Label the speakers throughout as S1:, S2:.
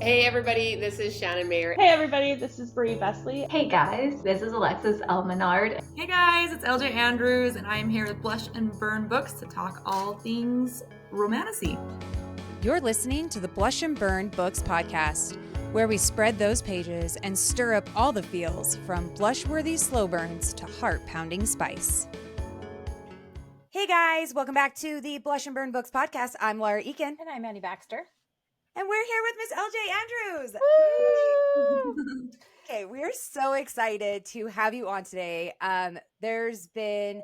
S1: Hey everybody, this is Shannon Mayer.
S2: Hey everybody, this is Brie Vesley.
S3: Hey guys, this is Alexis Elmenard.
S4: Hey guys, it's LJ Andrews, and I am here with Blush and Burn Books to talk all things romantasy.
S5: You're listening to the Blush and Burn Books podcast, where we spread those pages and stir up all the feels from blush-worthy slow burns to heart-pounding spice. Hey guys, welcome back to the Blush and Burn Books podcast. I'm Laura Eakin.
S6: And I'm Annie Baxter.
S5: And we're here with Miss LJ Andrews. Okay, we're so excited to have you on today. There's been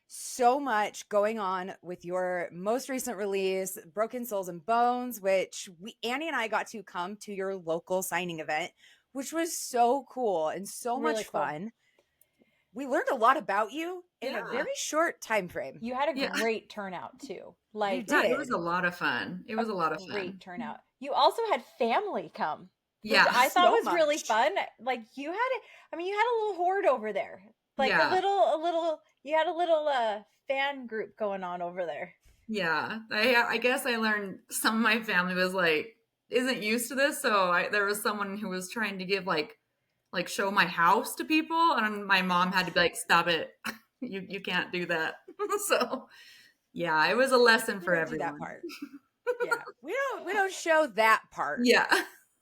S5: so much going on with your most recent release, Broken Souls and Bones, which Annie and I got to come to your local signing event, which was so cool and so
S6: Really
S5: much
S6: cool.
S5: fun. We learned a lot about you in a very short time frame.
S6: You had a great turnout too. Like
S5: You did.
S4: It was a lot of fun. It was a lot of fun.
S6: Great turnout. You also had family come.
S4: Yeah,
S6: I thought
S5: so
S6: was really
S5: much.
S6: fun. Like you had you had a little horde over there. Like
S4: Yeah.
S6: you had a little fan group going on over there.
S4: Yeah, I guess I learned some of my family was like isn't used to this, so there was someone who was trying to give like show my house to people, and my mom had to be like, "Stop it, you can't do that." So yeah, it was a lesson for everyone.
S5: That part. Yeah, we don't show that part.
S4: Yeah,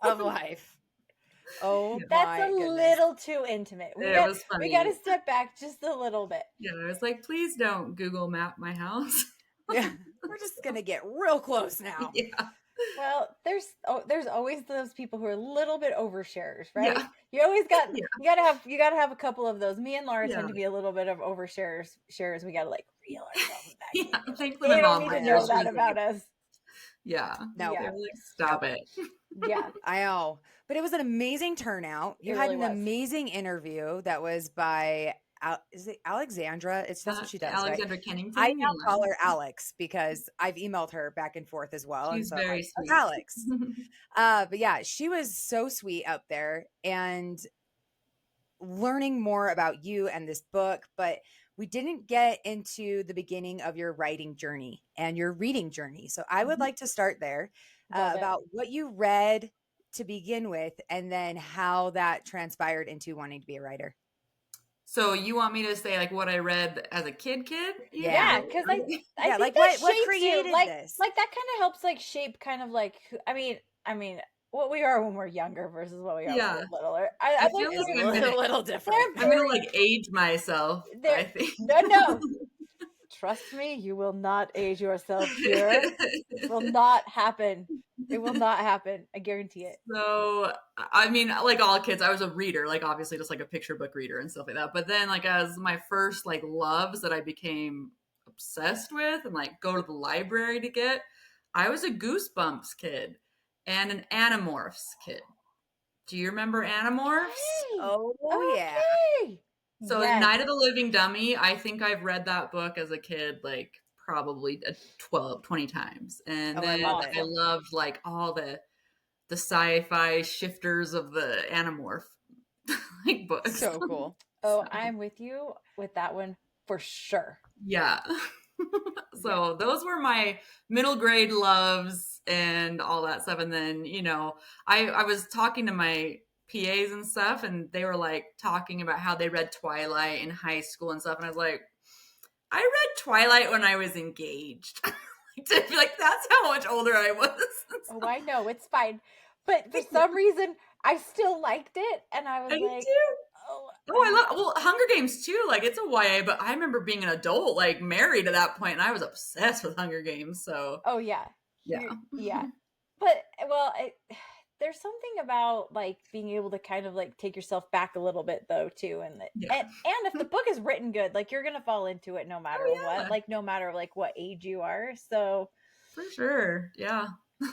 S5: of life. Oh,
S6: That's
S5: my
S6: a
S5: goodness.
S6: little too intimate.
S4: It was funny.
S6: We got to step back just a little bit.
S4: Yeah, I was like, please don't Google map my house.
S5: Yeah, we're just gonna get real close now.
S4: Yeah.
S6: Well, there's always those people who are a little bit oversharers, right?
S4: Yeah.
S6: You always got
S4: Yeah.
S6: you gotta have a couple of those. Me and Laura
S4: Yeah.
S6: tend to be a little bit of oversharers. We gotta like reel ourselves back.
S4: Yeah, thankfully
S6: They
S4: my
S6: don't
S4: mom
S6: need to
S4: was
S6: know
S4: just
S6: that
S4: really
S6: about
S4: like,
S6: us.
S4: Yeah.
S5: No.
S6: Yeah.
S4: They were like, stop it.
S6: Yeah.
S5: I know. But it was an amazing turnout. You
S6: It
S5: had
S6: really
S5: an
S6: was.
S5: amazing interview that was by is it Alexandra? That's what she does.
S4: Alexandra
S5: right?
S4: Kennington.
S5: I now call her Alex because I've emailed her back and forth as well.
S4: She's
S5: and so
S4: very
S5: I'm
S4: sweet.
S5: Alex. But yeah, she was so sweet up there and learning more about you and this book, but we didn't get into the beginning of your writing journey and your reading journey. So I would like to start there
S6: Love it.
S5: about what you read to begin with and then how that transpired into wanting to be a writer.
S4: So you want me to say like what I read as a kid?
S6: Yeah, because I think
S5: like
S6: that
S5: what
S6: shapes
S5: created
S6: you. Like
S5: this?
S6: like that kind of helps like shape kind of like I mean what we are when we're younger versus what we are
S4: Yeah.
S6: when we're littler. I
S4: feel
S6: like
S4: like
S5: It's
S4: I'm gonna-
S5: a little different.
S4: I'm gonna like age myself. I think.
S6: No. Trust me, you will not age yourself here. It will not happen. It will not happen. I guarantee it.
S4: So, I mean, like all kids, I was a reader, like obviously just like a picture book reader and stuff like that. But then like as my first like loves that I became obsessed with and like go to the library to get, I was a Goosebumps kid and an Animorphs kid. Do you remember Animorphs?
S6: Hey,
S5: Oh, yeah.
S6: okay.
S4: So
S6: Yes.
S4: Night of the Living Dummy, I think I've read that book as a kid like probably 20 times. And
S5: Oh, I
S4: then
S5: love it.
S4: I loved like all the sci-fi shifters of the Animorph like books.
S5: So cool.
S6: Oh, I'm with you with that one for sure.
S4: Yeah. So those were my middle grade loves and all that stuff. And then, you know, I was talking to my PAs and stuff, and they were like talking about how they read Twilight in high school and stuff. And I was like, I read Twilight when I was engaged. To be like, that's how much older I was.
S6: Oh, I know, it's fine. But for some reason, I still liked it. And I was
S4: I did
S6: like,
S4: too.
S6: oh,
S4: I love Hunger Games too. Like it's a YA, but I remember being an adult, like married at that point, and I was obsessed with Hunger Games. So
S6: oh yeah.
S4: yeah,
S6: Yeah. But, well, there's something about like being able to kind of like take yourself back a little bit though too, and and if the book is written good, like you're gonna fall into it no matter what, like no matter like what age you are. So
S4: for sure, yeah.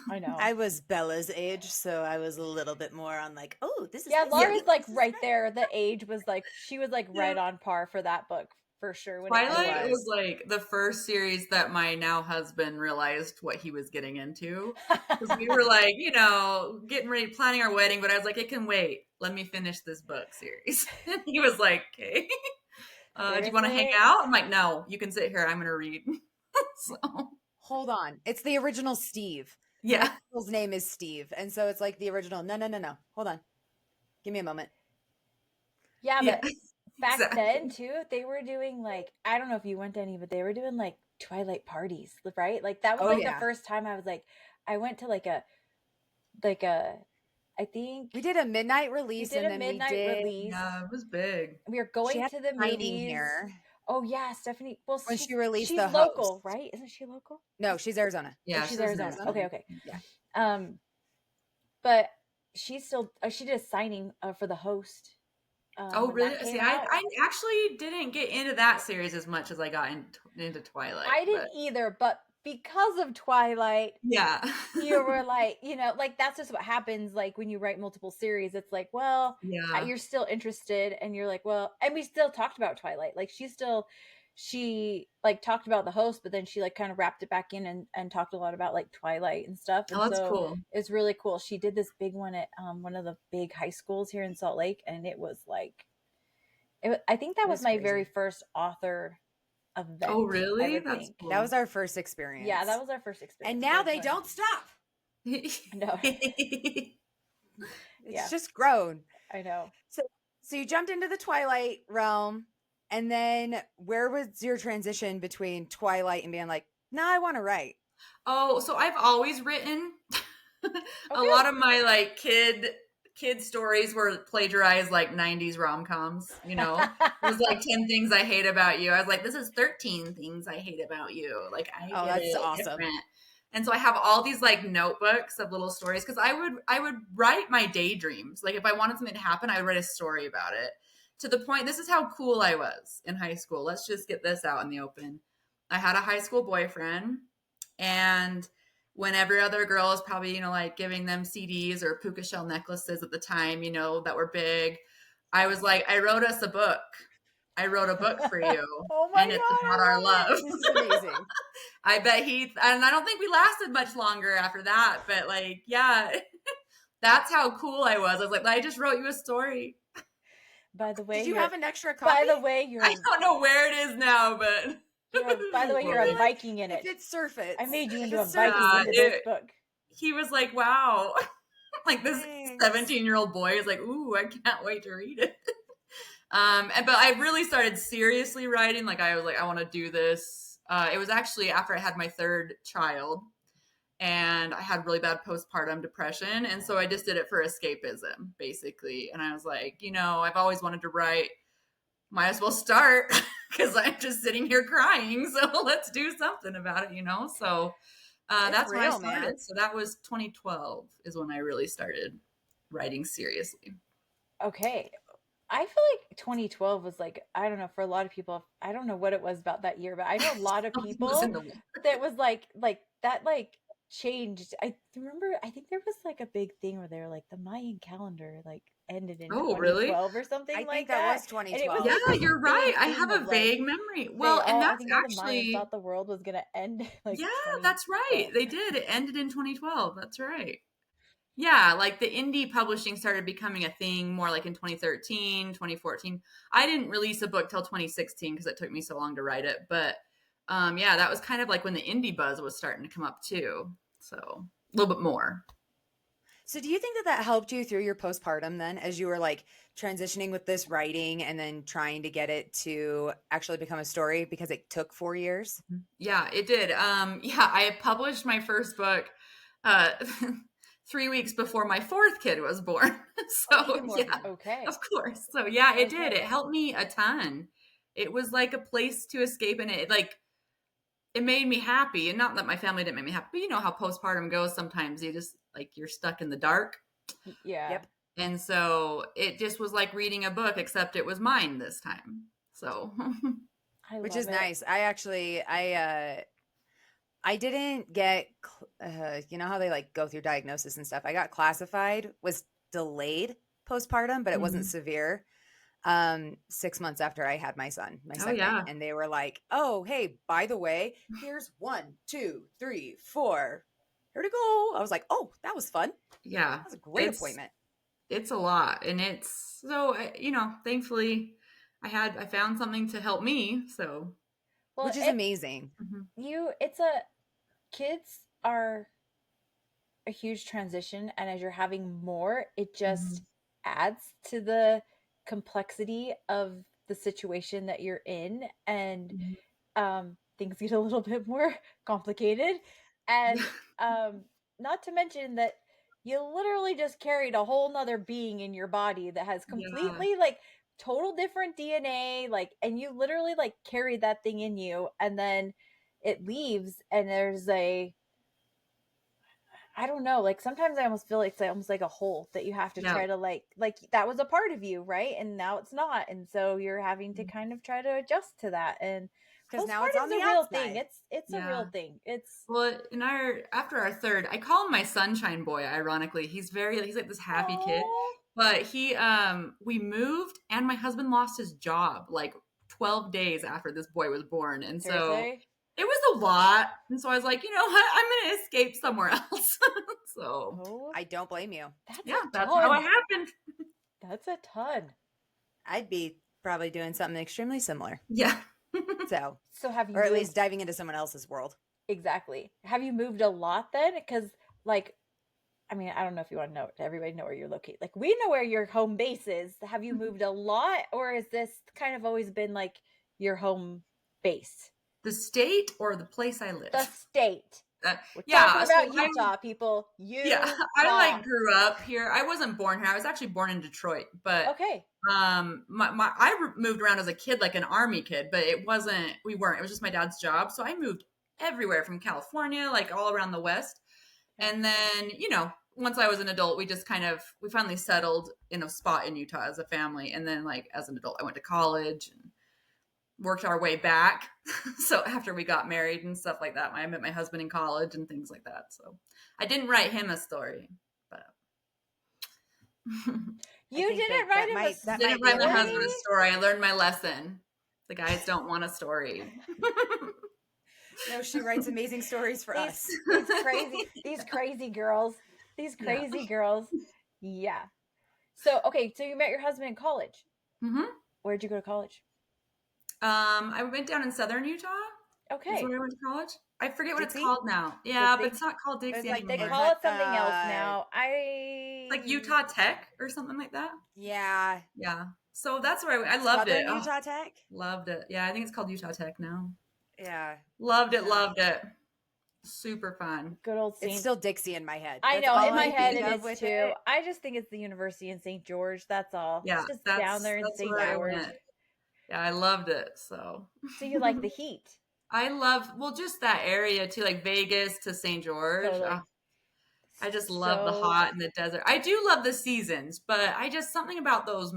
S6: I know.
S5: I was Bella's age, so I was a little bit more on like, oh, this is
S6: Yeah,
S5: this
S6: Laura's
S5: is-
S6: like
S5: this is
S6: right
S5: nice.
S6: there. The age was like she was like right on par for that book for sure. When
S4: Twilight
S5: was.
S4: was like the first series that my now husband realized what he was getting into. Because we were like, you know, getting ready, planning our wedding, but I was like, it can wait. Let me finish this book series. And he was like, okay. Do you want to hang
S6: Seriously?
S4: out? I'm like, no, you can sit here. I'm going to read. So
S5: Hold on. It's the original Steve.
S4: Yeah.
S5: Michael's name is Steve, and so it's like the original. No. Hold on, give me a moment.
S6: Yeah, but back
S4: exactly.
S6: then too, they were doing like, I don't know if you went to any, but they were doing like Twilight parties, right? Like that was
S5: Oh,
S6: like
S5: yeah.
S6: the first time I was like, I went to like a, I think
S5: We did a midnight
S6: we
S5: release,
S6: did
S5: and
S6: a
S5: then
S6: midnight
S5: we did.
S6: release.
S4: Yeah, it was big.
S6: We were
S5: She
S6: going
S5: had
S6: to the
S5: a signing
S6: movies.
S5: here
S6: Oh yeah, Stephanie. Well,
S5: when she released
S6: she's
S5: the
S6: local,
S5: host.
S6: right? Isn't she local?
S5: No, she's Arizona.
S4: Yeah,
S6: Oh, she's
S4: she was in
S6: Arizona.
S4: Arizona.
S6: Okay.
S5: Yeah.
S6: But she still she did a signing for the host.
S4: Oh,
S6: When
S4: really?
S6: that came
S4: See,
S6: out.
S4: I actually didn't get into that series as much as I got into Twilight.
S6: I didn't either, but because of Twilight,
S4: Yeah.
S6: you were like, like that's just what happens. Like when you write multiple series, it's like, well,
S4: Yeah.
S6: you're still interested, and you're like, well, and we still talked about Twilight. Like she like talked about the host, but then she like kind of wrapped it back in and talked a lot about like Twilight and stuff. And
S4: Oh, that's
S6: so
S4: cool.
S6: it's really cool. She did this big one at one of the big high schools here in Salt Lake, and it was like, I think that was my very first author event.
S4: Oh, really?
S6: That's
S4: cool.
S5: That was our first experience.
S6: Yeah, that was our first experience.
S5: And now they don't stop.
S6: No.
S5: It's just grown.
S6: I know.
S5: So you jumped into the Twilight realm, and then where was your transition between Twilight and being like, nah, I want to write?
S4: Oh, so I've always written. A lot of my like kid stories were plagiarized like 90s rom-coms, It was like 10 things I hate about you. I was like, this is 13 things I hate about you. Like,
S5: that's awesome.
S4: Different. And so I have all these like notebooks of little stories, because I would write my daydreams. Like if I wanted something to happen, I would write a story about it, to the point, this is how cool I was in high school. Let's just get this out in the open. I had a high school boyfriend, and when every other girl is probably, like giving them CDs or puka shell necklaces at the time, that were big, I was like, I wrote us a book. I wrote a book for you.
S6: Oh my
S4: and it's
S6: God,
S4: about our love.
S5: This is amazing.
S4: I bet and I don't think we lasted much longer after that, but like, yeah, that's how cool I was. I was like, I just wrote you a story.
S6: By the way,
S5: did you have an extra copy?
S6: By the way,
S4: I don't know where it is now, but
S6: by the way, you're a Viking in it.
S5: If it surfaced,
S6: I made you into a Viking into this book.
S4: He was like, wow. Like this 17-year-old boy is like, ooh, I can't wait to read it. But I really started seriously writing. Like I was like, I want to do this. It was actually after I had my third child, and I had really bad postpartum depression. And so I just did it for escapism, basically. And I was like, I've always wanted to write. Might as well start, because I'm just sitting here crying. So let's do something about it, So that's when I started. Man. So that was 2012 is when I really started writing seriously.
S6: Okay. I feel like 2012 was like, I don't know, for a lot of people, I don't know what it was about that year, but I know a lot of people that was like that, like changed. I remember, I think there was like a big thing where they were like the Mayan calendar like ended in 2012
S4: really?
S6: or something.
S5: I
S6: like
S5: think that was 2012.
S6: Was
S4: yeah, you're right. I have a vague memory. Well, and that's actually,
S6: the Mayans thought the world was gonna end. Like,
S4: yeah, that's right. They did. It ended in 2012. That's right. Yeah, like the indie publishing started becoming a thing more like in 2013, 2014. I didn't release a book till 2016 because it took me so long to write it. But yeah, that was kind of like when the indie buzz was starting to come up too. So a little bit more.
S5: So do you think that helped you through your postpartum then, as you were like transitioning with this writing and then trying to get it to actually become a story, because it took 4 years?
S4: Yeah, it did. Yeah, I published my first book 3 weeks before my fourth kid was born. So yeah,
S6: okay,
S4: of course. So yeah, it did. It helped me a ton. It was like a place to escape, and it made me happy. And not that my family didn't make me happy, but you know how postpartum goes. Sometimes you just like, you're stuck in the dark.
S6: Yeah.
S5: Yep.
S4: And so it just was like reading a book, except it was mine this time. So
S5: which is nice. I actually, I didn't get, you know how they like go through diagnosis and stuff. I got classified, was delayed postpartum, but it wasn't severe. 6 months after I had my son, my second, and they were like, "Oh, hey, by the way, here's 1, 2, 3, 4. Here to go." I was like, "Oh, that was fun."
S4: Yeah,
S5: that was a great appointment.
S4: It's a lot, and it's so thankfully, I found something to help me. So,
S5: which is amazing.
S6: Kids are a huge transition, and as you're having more, it just
S4: Mhm.
S6: adds to the complexity of the situation that you're in, and
S4: Mhm.
S6: things get a little bit more complicated. And not to mention that you literally just carried a whole nother being in your body that has
S4: Yeah.
S6: completely like total different DNA, like, and you literally like carried that thing in you, and then it leaves, and there's a, I don't know, like sometimes I almost feel like it's almost like a hole that you have to
S4: Yeah.
S6: try to like that was a part of you, right? And now it's not. And so you're having to kind of try to adjust to that. And
S5: Because now it's on
S6: postpartum's
S5: the
S6: a real thing.
S5: outside.
S6: It's a real
S4: Yeah.
S6: thing. It's
S4: Well, after our third, I call him my sunshine boy, ironically. He's like this happy kid.
S6: Aw.
S4: But we moved and my husband lost his job like 12 days after this boy was born. And so
S6: Seriously?
S4: it was a lot. And so I was like, you know what? I'm going to escape somewhere else. So
S6: Oh,
S5: I don't blame you.
S6: that's
S4: yeah,
S6: a
S4: that's how it
S6: ton.
S4: happened.
S6: That's a ton.
S5: I'd be probably doing something extremely similar.
S4: Yeah.
S5: So,
S6: So have you
S5: or at
S6: moved,
S5: least diving into someone else's world.
S6: exactly. Have you moved a lot then? Because like, I mean, I don't know if you want to know, everybody know where you're located. Like, we know where your home base is. Have you moved a lot, or is this kind of always been like your home base?
S4: The state or the place I live?
S6: The state.
S4: Uh,
S6: We're
S4: yeah.
S6: talking
S4: So
S6: about Utah, people.
S4: yeah,
S6: Utah.
S4: I like grew up here. I wasn't born here. I was actually born in Detroit, but
S6: Okay.
S4: moved around as a kid, like an army kid, but it was just my dad's job. So I moved everywhere from California, like all around the West. And then, once I was an adult, we finally settled in a spot in Utah as a family. And then like as an adult, I went to college and worked our way back. So after we got married and stuff like that, I met my husband in college and things like that. So I didn't write him a story, but
S6: You
S5: think
S6: didn't
S5: that
S6: write him a
S5: that
S4: didn't
S5: might
S4: write
S5: be
S4: my
S5: a
S4: husband a story. I learned my lesson. The guys don't want a story.
S5: No, she writes amazing stories for us.
S6: These crazy girls. These
S4: Yeah.
S6: crazy girls. Yeah. So, okay, so you met your husband in college.
S4: Mm-hmm.
S6: Where'd you go to college?
S4: I went down in southern Utah. That's
S6: Okay.
S4: where I went to college. I forget what
S5: Dixie?
S4: it's called now. Yeah, but
S6: Dixie?
S4: it's not called Dixie
S5: like
S6: They
S4: anymore.
S5: it's
S6: call it
S5: like,
S6: something else now.
S4: Like Utah Tech or something like that.
S5: Yeah.
S4: Yeah. So that's where I loved it.
S5: Southern Utah Tech?
S4: Loved it. Yeah, I think it's called Utah Tech now.
S5: Yeah.
S4: Loved it.
S5: No.
S4: Loved it. Super fun.
S6: Good old
S5: It's
S6: St.
S5: still Dixie in my head.
S6: I
S5: That's
S6: know,
S5: all
S6: in my
S5: I
S6: head
S5: think
S6: it
S5: of
S6: is
S5: with
S6: too.
S5: it.
S6: I just think it's the university in St. George. That's all.
S4: Yeah,
S6: It's just
S4: that's
S6: down there in St.
S4: where I
S6: George.
S4: went. Yeah, I loved it. So
S6: So you like the heat.
S4: I love just that area too, like Vegas to St. George.
S6: Totally.
S4: I just love the hot and the desert. I do love the seasons, but I just something about those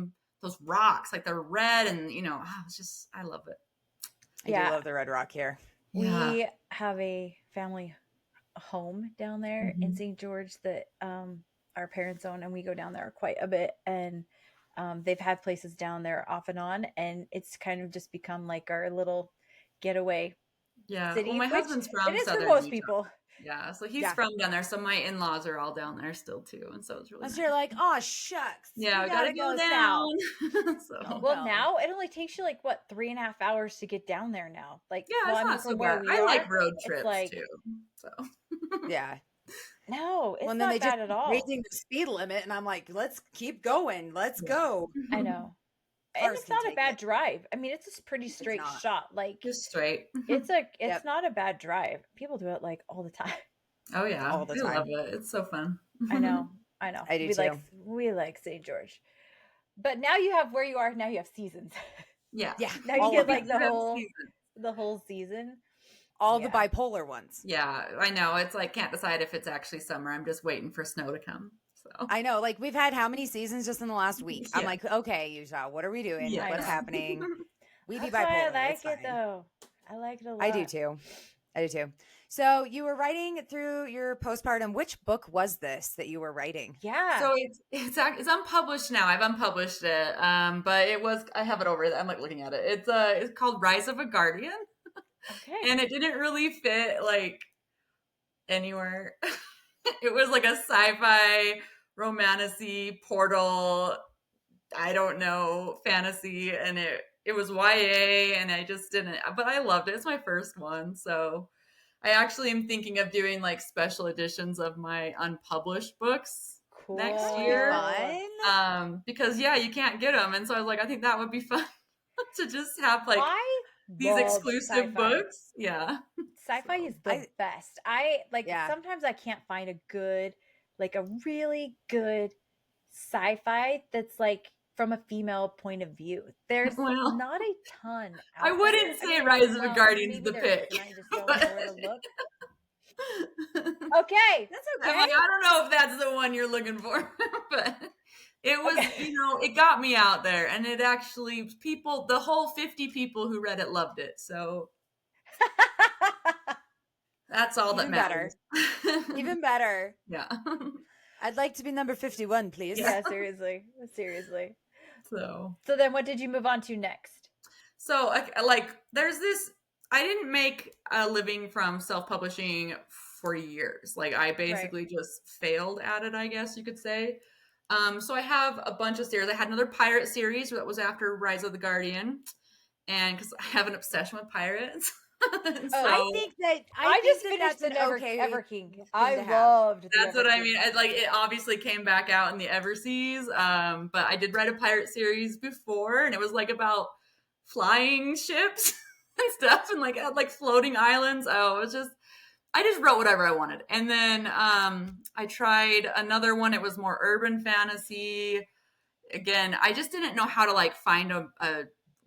S4: rocks, like they're red and it's just I love it.
S5: I do love the Red Rock here.
S4: Yeah.
S6: We have a family home down there in St. George that our parents own, and we go down there quite a bit, and they've had places down there off and on, and it's kind of just become like our little getaway city.
S4: Well, my
S6: which
S4: husband's from
S6: it is for
S4: southern
S6: most
S4: Utah.
S6: people.
S4: Yeah, so he's from down there. So my in-laws are all down there still too, and so it's really
S5: So
S4: nice.
S5: you're like, oh shucks.
S4: Yeah, we gotta go down. So
S6: Well, now it only takes you like what 3.5 hours to get down there now. Like,
S4: yeah,
S6: well,
S4: it's
S6: I mean,
S4: not so
S6: from where
S4: bad.
S6: we
S4: I
S6: are,
S4: like road
S6: it's
S4: trips
S6: like,
S4: too. So
S5: yeah.
S6: no, it's
S5: Well, and
S6: not
S5: then they
S6: bad
S5: just
S6: at all.
S5: raising the speed limit, and I'm like, let's keep going. Let's go.
S6: I know. And
S5: Cars
S6: it's
S5: can
S6: not a
S5: take
S6: bad
S5: it.
S6: drive. I mean, it's a pretty straight
S5: not.
S6: shot. Like,
S4: just straight.
S6: it's
S5: Yep.
S6: not a bad drive. People do it like all the time.
S4: Oh yeah,
S5: All the
S4: I
S5: time.
S4: love it. It's so fun.
S6: I know.
S5: I do
S6: we
S5: too.
S6: we like St. George. But now you have where you are, now you have seasons.
S4: Yeah.
S5: Yeah.
S6: Now you
S5: all
S6: get
S5: of
S6: like
S5: it.
S6: the whole season.
S5: all
S6: yeah.
S5: the bipolar ones.
S4: Yeah, I know. It's like can't decide if it's actually summer. I'm just waiting for snow to come. So
S5: I know. Like we've had how many seasons just in the last week? I'm
S4: Yeah.
S5: like, okay, Utah, what are we doing?
S4: Yeah.
S5: What's happening? We be
S6: That's
S5: bipolar.
S6: why I
S5: It's
S6: like it
S5: fine.
S6: though. I like it a lot.
S5: I do too. So you were writing through your postpartum. Which book was this that you were writing?
S6: Yeah.
S4: So it's unpublished now. I've unpublished it, but I have it over there. I'm like looking at it. It's called Rise of a Guardian,
S6: okay.
S4: and it didn't really fit like anywhere. It was like a sci-fi romantasy portal. I don't know, fantasy, and it was YA, and I just didn't. But I loved it. It's my first one, so I actually am thinking of doing like special editions of my unpublished books
S6: Cool.
S4: next year.
S5: Fun.
S4: Because you can't get them, and so I was like, I think that would be fun to just have like these
S6: love
S4: exclusive
S6: sci-fi.
S4: books. Yeah,
S6: Sci-fi is the best. I like
S5: Yeah.
S6: sometimes I can't find a really good sci-fi that's like from a female point of view. There's
S4: Well,
S6: not a ton
S4: I
S6: out
S4: wouldn't
S6: there.
S4: say Rise of the
S6: well,
S4: Guardian's
S6: maybe
S4: the
S6: there is,
S4: pick.
S6: and I just don't know where to look. Okay,
S5: That's
S4: I'm
S5: okay.
S4: like, I don't know if that's the one you're looking for, but it was,
S6: Okay.
S4: it got me out there, and it actually the whole 50 people who read it loved it. So that's all that
S5: Even better.
S4: matters.
S5: Even better.
S4: Yeah.
S5: I'd like to be number 51, please.
S6: Yeah, seriously.
S4: So
S6: then what did you move on to next?
S4: So like there's this, I didn't make a living from self-publishing for years. Like I basically just failed at it, I guess you could say. So I have a bunch of series. I had another pirate series that was after Rise of the Guardian. And because I have an obsession with pirates.
S5: I think that
S6: I just finished
S5: that's
S6: the
S5: an okay
S6: Everking.
S5: thing
S6: I
S5: to have.
S6: loved the
S4: That's what I
S6: Everking.
S4: mean. Like it obviously came back out in the Everseas. But I did write a pirate series before, and it was like about flying ships and stuff, and like floating islands. Oh, it was I just wrote whatever I wanted. And then I tried another one. It was more urban fantasy. Again, I just didn't know how to like find a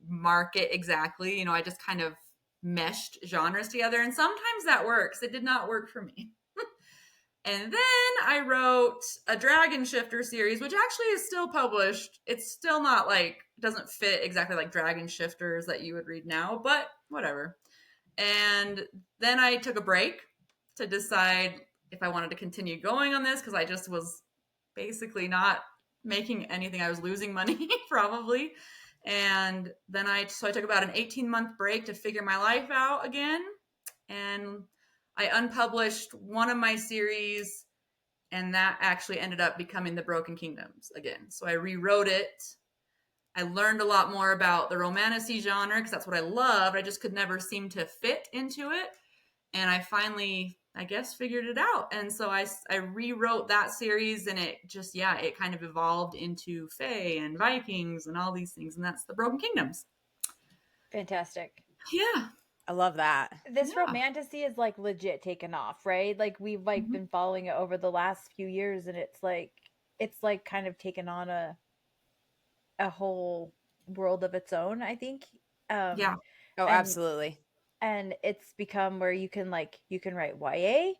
S4: market exactly. I just kind of meshed genres together, and sometimes that works. It did not work for me. And then I wrote a Dragon Shifter series, which actually is still published. It's still not doesn't fit exactly like Dragon Shifters that you would read now, but whatever. And then I took a break to decide if I wanted to continue going on this, because I just was basically not making anything. I was losing money probably. And then I took about an 18-month break to figure my life out again. And I unpublished one of my series, and that actually ended up becoming the Broken Kingdoms again. So I rewrote it. I learned a lot more about the Romantasy genre because that's what I loved. I just could never seem to fit into it. And I finally, I guess, figured it out. And so I rewrote that series, and it just, it kind of evolved into Fae and Vikings and all these things. And that's the Broken Kingdoms.
S6: Fantastic.
S4: Yeah.
S5: I love that.
S6: This Romantasy is like legit taken off, right? Like we've been following it over the last few years, and it's like kind of taken on a whole world of its own, I think.
S5: Oh, absolutely.
S6: And it's become where you can write YA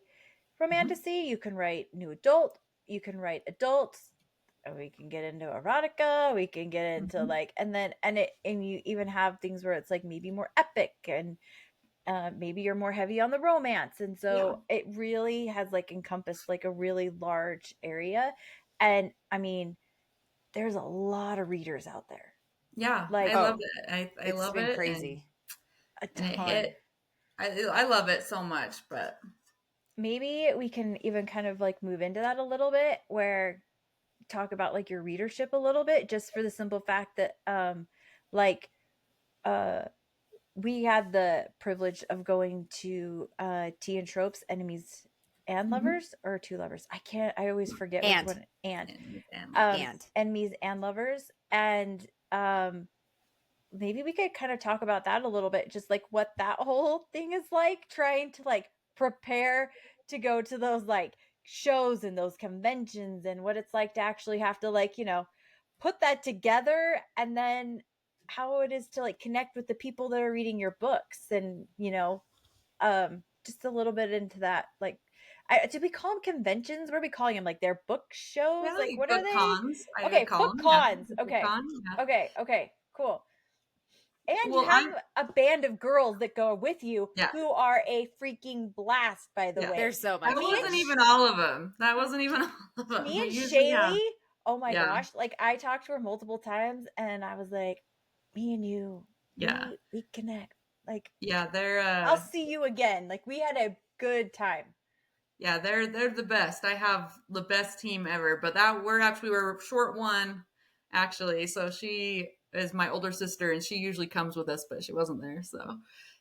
S6: romantasy, you can write new adult, you can write adults, and we can get into erotica, we can get into and you even have things where it's like maybe more epic, and maybe you're more heavy on the romance, and so it really has encompassed a really large area. And I mean, there's a lot of readers out there.
S4: Yeah, I love it. I love it.
S5: It's been crazy.
S6: A ton.
S4: I love it so much, but
S6: maybe we can even kind of move into that a little bit, where talk about your readership a little bit, just for the simple fact that we had the privilege of going to Tea and Tropes, Enemies and Lovers, or Two Lovers. I always forget which one. Enemies and Lovers. And maybe we could kind of talk about that a little bit, just what that whole thing is like, trying to prepare to go to those shows and those conventions, and what it's like to actually have to put that together, and then how it is to connect with the people that are reading your books, and just a little bit into that. Do we call them conventions? What are we calling them? They're book shows? What are they?
S4: Cons,
S6: okay, book cons. Okay. Okay, cool. And you have a band of girls that go with you who are a freaking blast, by the way.
S5: There's so much.
S4: That wasn't even all of them.
S6: Me and Shaylee, oh my gosh. I talked to her multiple times, and I was like, me and you, we connect.
S4: They're
S6: I'll see you again. We had a good time.
S4: Yeah, they're the best. I have the best team ever. But we were short one, actually. So she is my older sister, and she usually comes with us, but she wasn't there. So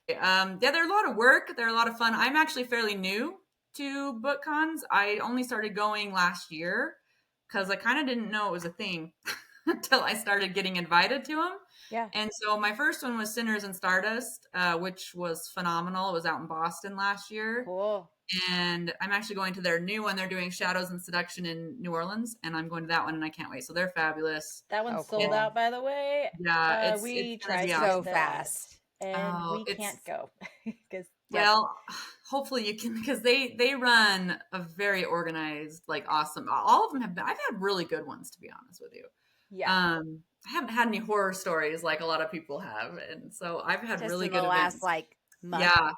S4: Yeah, they're a lot of work. They're a lot of fun. I'm actually fairly new to book cons. I only started going last year because I kind of didn't know it was a thing until I started getting invited to them.
S6: Yeah.
S4: And so my first one was Sinners and Stardust, which was phenomenal. It was out in Boston last year.
S6: Cool.
S4: And I'm actually going to their new one. They're doing Shadows and Seduction in New Orleans, and I'm going to that one, and I can't wait. So they're fabulous.
S6: That one's
S5: cool.
S6: sold out, by the way.
S4: Yeah,
S6: we
S4: it's gonna
S6: tried
S4: be
S6: to
S5: so
S6: get that,
S5: fast.
S6: and
S4: Oh,
S6: we can't go because
S4: well, hopefully you can, because they run a very organized, like awesome. All of them have been. I've had really good ones, to be honest with you.
S6: yeah.
S4: I haven't had any horror stories like a lot of people have, and so I've had
S5: Just
S4: really
S5: in
S4: good
S5: the
S4: events.
S5: last like month.
S4: Yeah,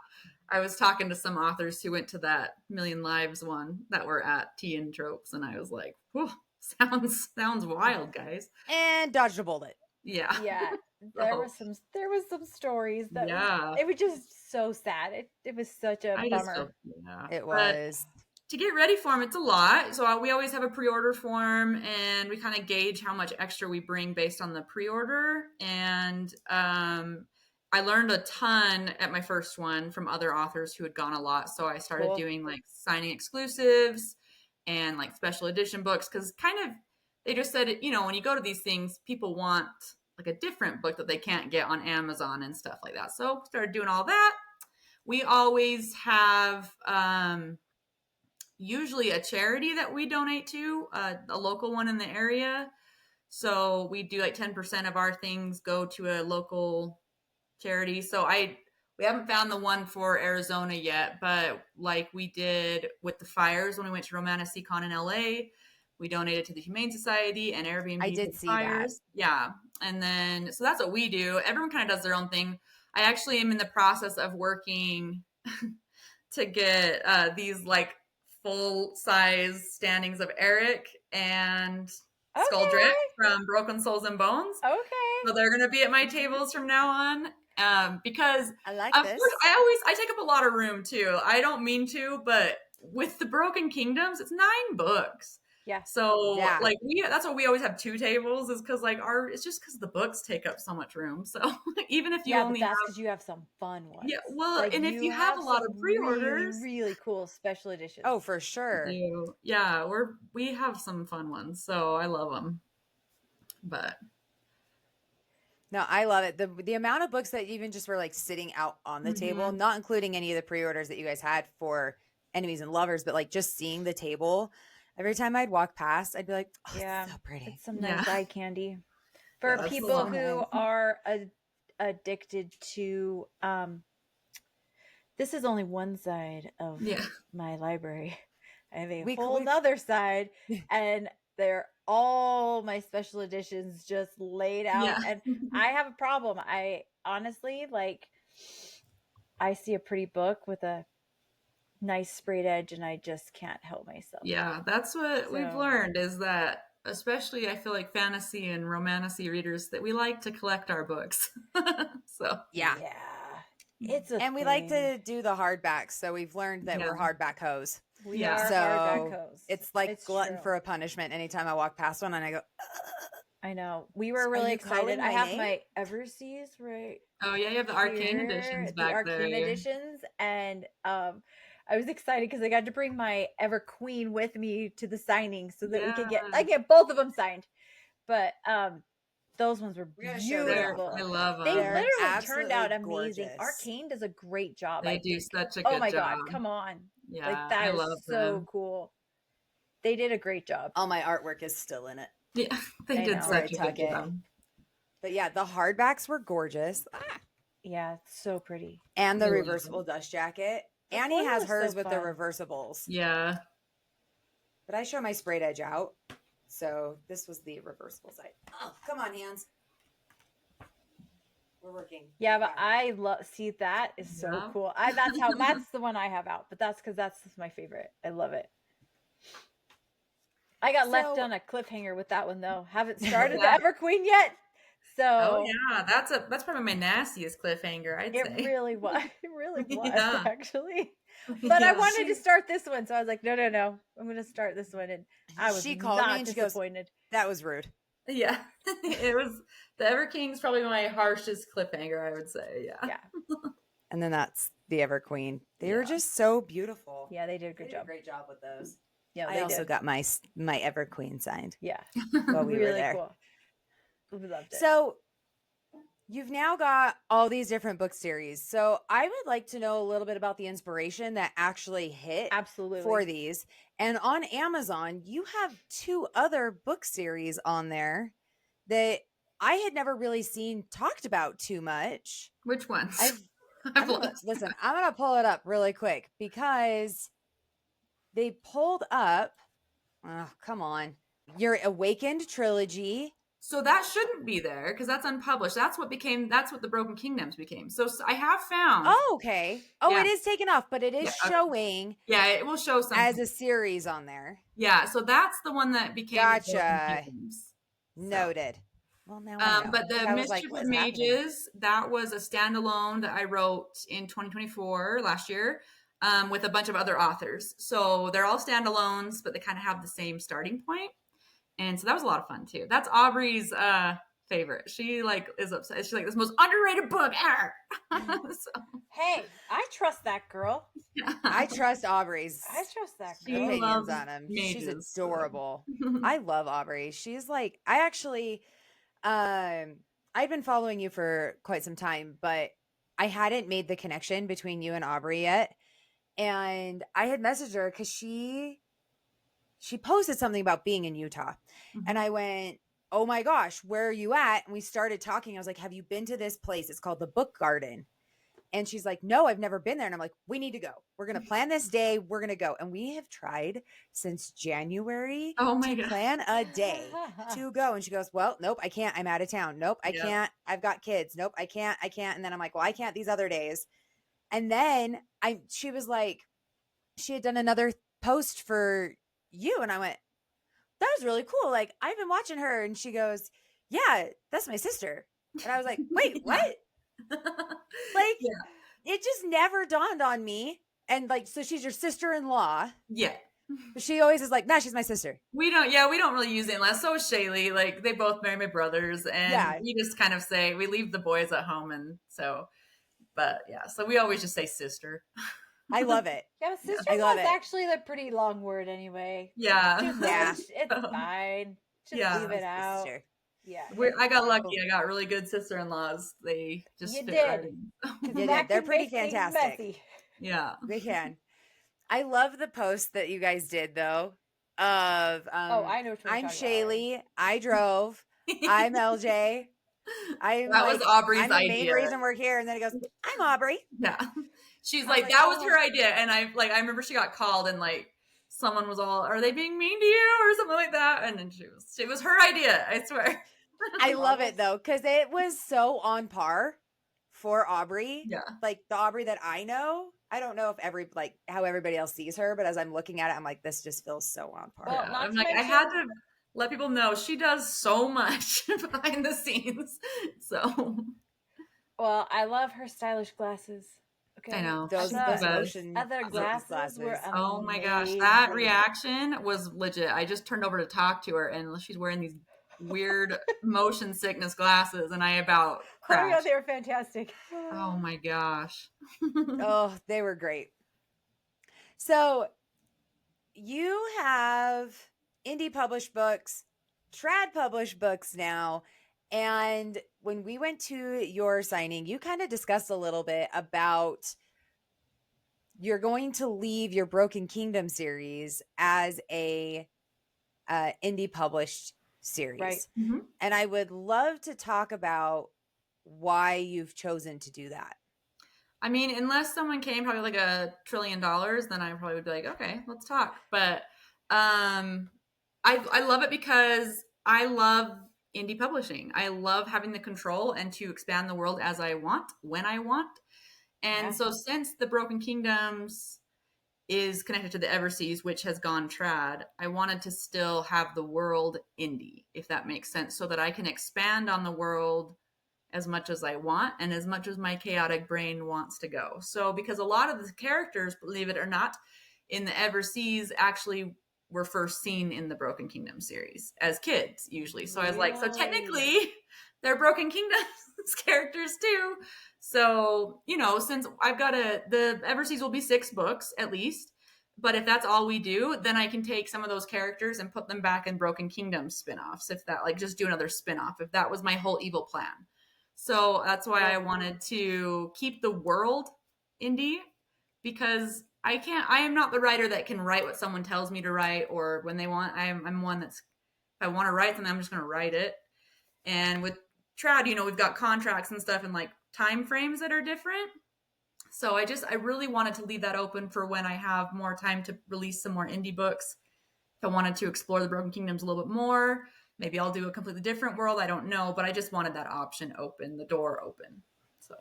S4: I was talking to some authors who went to that Million Lives one that were at Tea and Tropes, and I was like, "Whew, sounds wild, guys."
S5: And dodged a bullet.
S4: Yeah,
S6: Yeah. There was some stories that it was just so sad. It was such a bummer.
S5: It was.
S4: To get ready for them, it's a lot. So we always have a pre-order form, and we kind of gauge how much extra we bring based on the pre-order. And I learned a ton at my first one from other authors who had gone a lot. So I started doing like signing exclusives and like special edition books, because kind of they just said, you know, when you go to these things, people want like a different book that they can't get on Amazon and stuff like that. So started doing all that. We always have usually a charity that we donate to, a local one in the area. So we do like 10% of our things go to a local charity. So we haven't found the one for Arizona yet, but like we did with the fires when we went to Romantasy Con in LA, we donated to the Humane Society and Airbnb.
S5: I did see that.
S4: Yeah. And then, so that's what we do. Everyone kind of does their own thing. I actually am in the process of working to get these like full size standings of Eric and Skuldrick from Broken Souls and Bones.
S6: Okay.
S4: So they're going to be at my tables from now on, because
S5: I like
S4: of
S5: this.
S4: course I take up a lot of room too. I don't mean to, but with the Broken Kingdoms, it's 9 books.
S6: Yeah.
S4: So like that's why we always have 2 tables, is because like it's just because the books take up so much room. So even if you only
S6: that's because you have some fun ones.
S4: Yeah, well,
S6: like,
S4: and if you have a lot of pre-orders,
S6: really cool special editions.
S5: Oh, for sure.
S4: Yeah, we have some fun ones, so I love them. But
S5: no, I love it. The amount of books that even just were like sitting out on the table, not including any of the pre-orders that you guys had for Enemies and Lovers, but like just seeing the table. Every time I'd walk past, I'd be like, "Oh, it's so pretty."
S6: It's some nice eye candy for people who are addicted to. This is only one side of my library. I have a whole other side, and they're all my special editions just laid out. And I have a problem. I honestly I see a pretty book with a nice sprayed edge, and I just can't help myself.
S4: Yeah, that's what we've learned, is that especially I feel like fantasy and romantasy readers, that we like to collect our books. So
S6: it's a
S5: and we like to do the hardbacks, so we've learned that we're hardback hoes.
S6: We are hardback hoes.
S5: It's like glutton for a punishment anytime I walk past one and I go,
S6: I know. We were really excited. I have my Everseas right.
S4: Oh yeah, you have the Arcane editions back there.
S6: The Arcane editions, and I was excited because I got to bring my Ever Queen with me to the signing so that we could get both of them signed. But those ones were beautiful.
S4: I love them.
S6: They literally turned out amazing. Gorgeous. Arcane does a great job.
S4: They do such a good job.
S6: Oh my god, come on.
S4: Yeah,
S6: like that is so cool. They did a great job.
S5: All my artwork is still in it.
S4: Yeah, they did such a good job.
S5: But yeah, the hardbacks were gorgeous.
S6: Yeah, it's so pretty.
S5: And the reversible dust jacket. Annie has hers with the reversibles.
S4: Yeah.
S5: But I show my sprayed edge out. So this was the reversible side. Oh, come on, hands. We're working.
S6: Yeah, but I see that is so cool. That's the one I have out, but that's because that's my favorite. I love it. I got left on a cliffhanger with that one though. Haven't started the Everqueen yet. So
S4: that's probably my nastiest cliffhanger, I'd say.
S6: It really was. It really was actually. But I wanted to start this one, so I was like, no. I'm going to start this one, and I was not disappointed.
S5: That was rude.
S4: Yeah, it was. The Ever King's probably my harshest cliffhanger, I would say. Yeah.
S5: And then that's the Everqueen. They were just so beautiful.
S6: Yeah, they did a good job.
S5: Great job with those.
S6: Yeah,
S5: I also got my Everqueen signed.
S6: Yeah,
S5: while we were
S6: really
S5: there.
S6: cool. We loved it.
S5: So you've now got all these different book series. So I would like to know a little bit about the inspiration that actually hit
S6: absolutely
S5: for these. And on Amazon, you have 2 other book series on there that I had never really seen talked about too much.
S4: Which ones?
S5: Listen, I'm going to pull it up really quick because they pulled up, oh, come on, your Awakened trilogy.
S4: So that shouldn't be there because that's unpublished. That's what the Broken Kingdoms became. So I have found.
S5: Oh, okay. Oh,
S4: Yeah.
S5: It is taken off, but it is showing.
S4: Yeah, it will show something.
S5: As a series on there.
S4: Yeah, so that's the one that became
S5: Gotcha.
S4: the Broken Kingdoms.
S5: Noted. Well, now I know.
S4: But the Mischief of Mages, that was a standalone that I wrote in 2024, last year, with a bunch of other authors. So they're all standalones, but they kind of have the same starting point. And so that was a lot of fun too. That's Aubrey's favorite. She is upset. She's like, this most underrated book ever. So.
S6: Hey, I trust that girl.
S4: Yeah.
S5: I trust Aubrey's.
S6: I trust that
S5: girl. Opinions on him. She's adorable. I love Aubrey. She's like, I actually, I've been following you for quite some time, but I hadn't made the connection between you and Aubrey yet. And I had messaged her because she posted something about being in Utah. Mm-hmm. And I went, oh my gosh, where are you at? And we started talking. I was like, have you been to this place? It's called the Book Garden. And she's like, no, I've never been there. And I'm like, we need to go. We're going to plan this day. We're going to go. And we have tried since January to plan a day to go. And she goes, well, nope, I can't. I'm out of town. Nope, I can't. I've got kids. Nope, I can't. And then I'm like, well, I can't these other days. And then she was like, she had done another post for you. And I went, that was really cool. Like, I've been watching her. And she goes, yeah, that's my sister. And I was like, wait, what? It just never dawned on me. And so she's your sister-in-law.
S4: Yeah.
S5: But she always is like, nah, she's my sister.
S4: We don't really use it unless. So is Shaylee. Like, they both marry my brothers. And we just kind of say, we leave the boys at home. And so, but yeah, so we always just say sister.
S5: I love it.
S6: Yeah, but sister-in-law is actually a pretty long word anyway.
S4: Yeah.
S6: It's fine. Just leave it out. Sister. Yeah.
S4: I got lucky. I got really good sister-in-laws. They just fit right in.
S5: They're pretty fantastic.
S4: Yeah.
S5: They can. I love the post that you guys did though of
S6: I know what you're
S5: I'm Shaylee. I drove. I'm LJ.
S4: That was Aubrey's idea.
S5: I'm the main reason we're here. And then it goes, I'm Aubrey.
S4: Yeah. She's like, that was her idea. And I remember she got called and someone was all, are they being mean to you or something like that? And then it was her idea, I swear.
S5: I love it though, because it was so on par for Aubrey.
S4: Yeah.
S5: Like the Aubrey that I know. I don't know if how everybody else sees her, but as I'm looking at it, I'm like, this just feels so on par.
S4: Well, I'm like, I had to let people know she does so much behind the scenes. So.
S6: Well, I love her stylish glasses.
S4: Okay. I know.
S5: Those motion
S6: other glasses were amazing.
S4: Oh my gosh. That reaction was legit. I just turned over to talk to her and she's wearing these weird motion sickness glasses and I about crashed.
S6: Oh yeah, they were fantastic.
S4: Oh my gosh.
S5: Oh, they were great. So you have indie published books, trad published books now. And when we went to your signing, you kind of discussed a little bit about you're going to leave your Boken Kingdom series as a indie published series.
S6: Right.
S5: Mm-hmm. And I would love to talk about why you've chosen to do that.
S4: I mean, unless someone came probably $1 trillion, then I probably would be like, okay, let's talk. But I love it because I love indie publishing. I love having the control and to expand the world as I want, when I want. And so since the Boken Kingdoms is connected to the Everseas, which has gone trad, I wanted to still have the world indie, if that makes sense, so that I can expand on the world as much as I want and as much as my chaotic brain wants to go. So because a lot of the characters, believe it or not, in the Everseas actually were first seen in the Boken Kingdom series as kids usually. So I was like, so technically they're Broken Kingdoms characters too. So, you know, since I've got the Everseas will be 6 books at least. But if that's all we do, then I can take some of those characters and put them back in Broken Kingdom spin-offs. If that, like, just do another spin-off, if that was my whole evil plan. So that's why I wanted to keep the world indie, because I am not the writer that can write what someone tells me to write, or when they want, I'm one that's, if I want to write something, I'm just going to write it. And with Trad, you know, we've got contracts and stuff and like time frames that are different. So I really wanted to leave that open for when I have more time to release some more indie books. If I wanted to explore the Broken Kingdoms a little bit more, maybe I'll do a completely different world. I don't know, but I just wanted that option open, the door open. So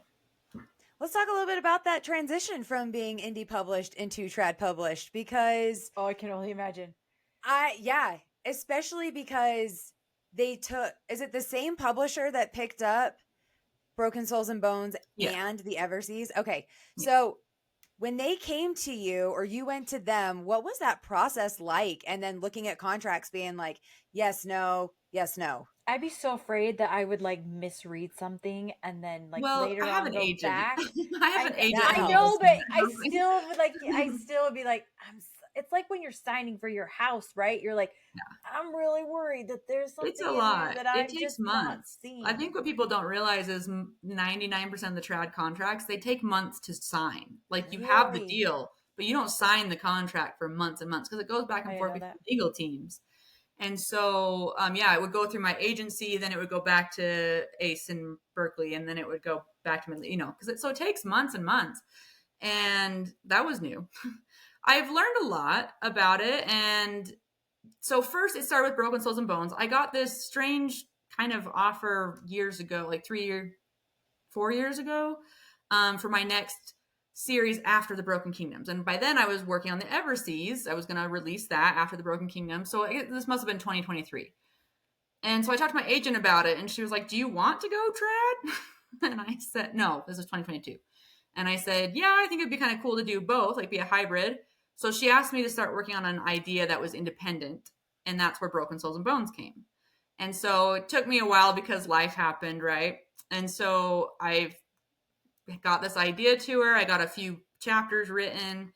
S5: let's talk a little bit about that transition from being indie published into trad published, because
S6: I can only imagine.
S5: Especially because they took, is it the same publisher that picked up Broken Souls and Bones and the Everseas? Okay. So when they came to you or you went to them, what was that process like? And then looking at contracts being like, yes, no, yes, no.
S6: I'd be so afraid that I would like misread something and then like later
S4: I have
S6: on
S4: an
S6: go
S4: agent.
S6: back.
S4: I have an agent.
S6: I know, but I still would like. I still would be like, it's like when you're signing for your house, right? You're like, I'm really worried that there's something
S4: it's a lot.
S6: that I'm
S4: it takes
S6: just
S4: months.
S6: not seeing.
S4: I think what people don't realize is 99% of the trad contracts, they take months to sign. Like you have the deal, but you don't sign the contract for months and months because it goes back and forth between legal teams. And so, it would go through my agency, then it would go back to Ace in Berkeley, and then it would go back to me, you know, because it takes months and months. And that was new. I've learned a lot about it. And so first it started with Broken Souls and Bones. I got this strange kind of offer years ago, like 4 years ago, for my next series after the Broken Kingdoms. And by then I was working on the Everseas. I was going to release that after the Broken Kingdom. So this must have been 2023. And so I talked to my agent about it, and she was like, do you want to go trad? And I said, no, this is 2022. And I said, yeah, I think it'd be kind of cool to do both, like be a hybrid. So she asked me to start working on an idea that was independent. And that's where Broken Souls and Bones came. And so it took me a while because life happened, right? And so I've got this idea to her. I got a few chapters written.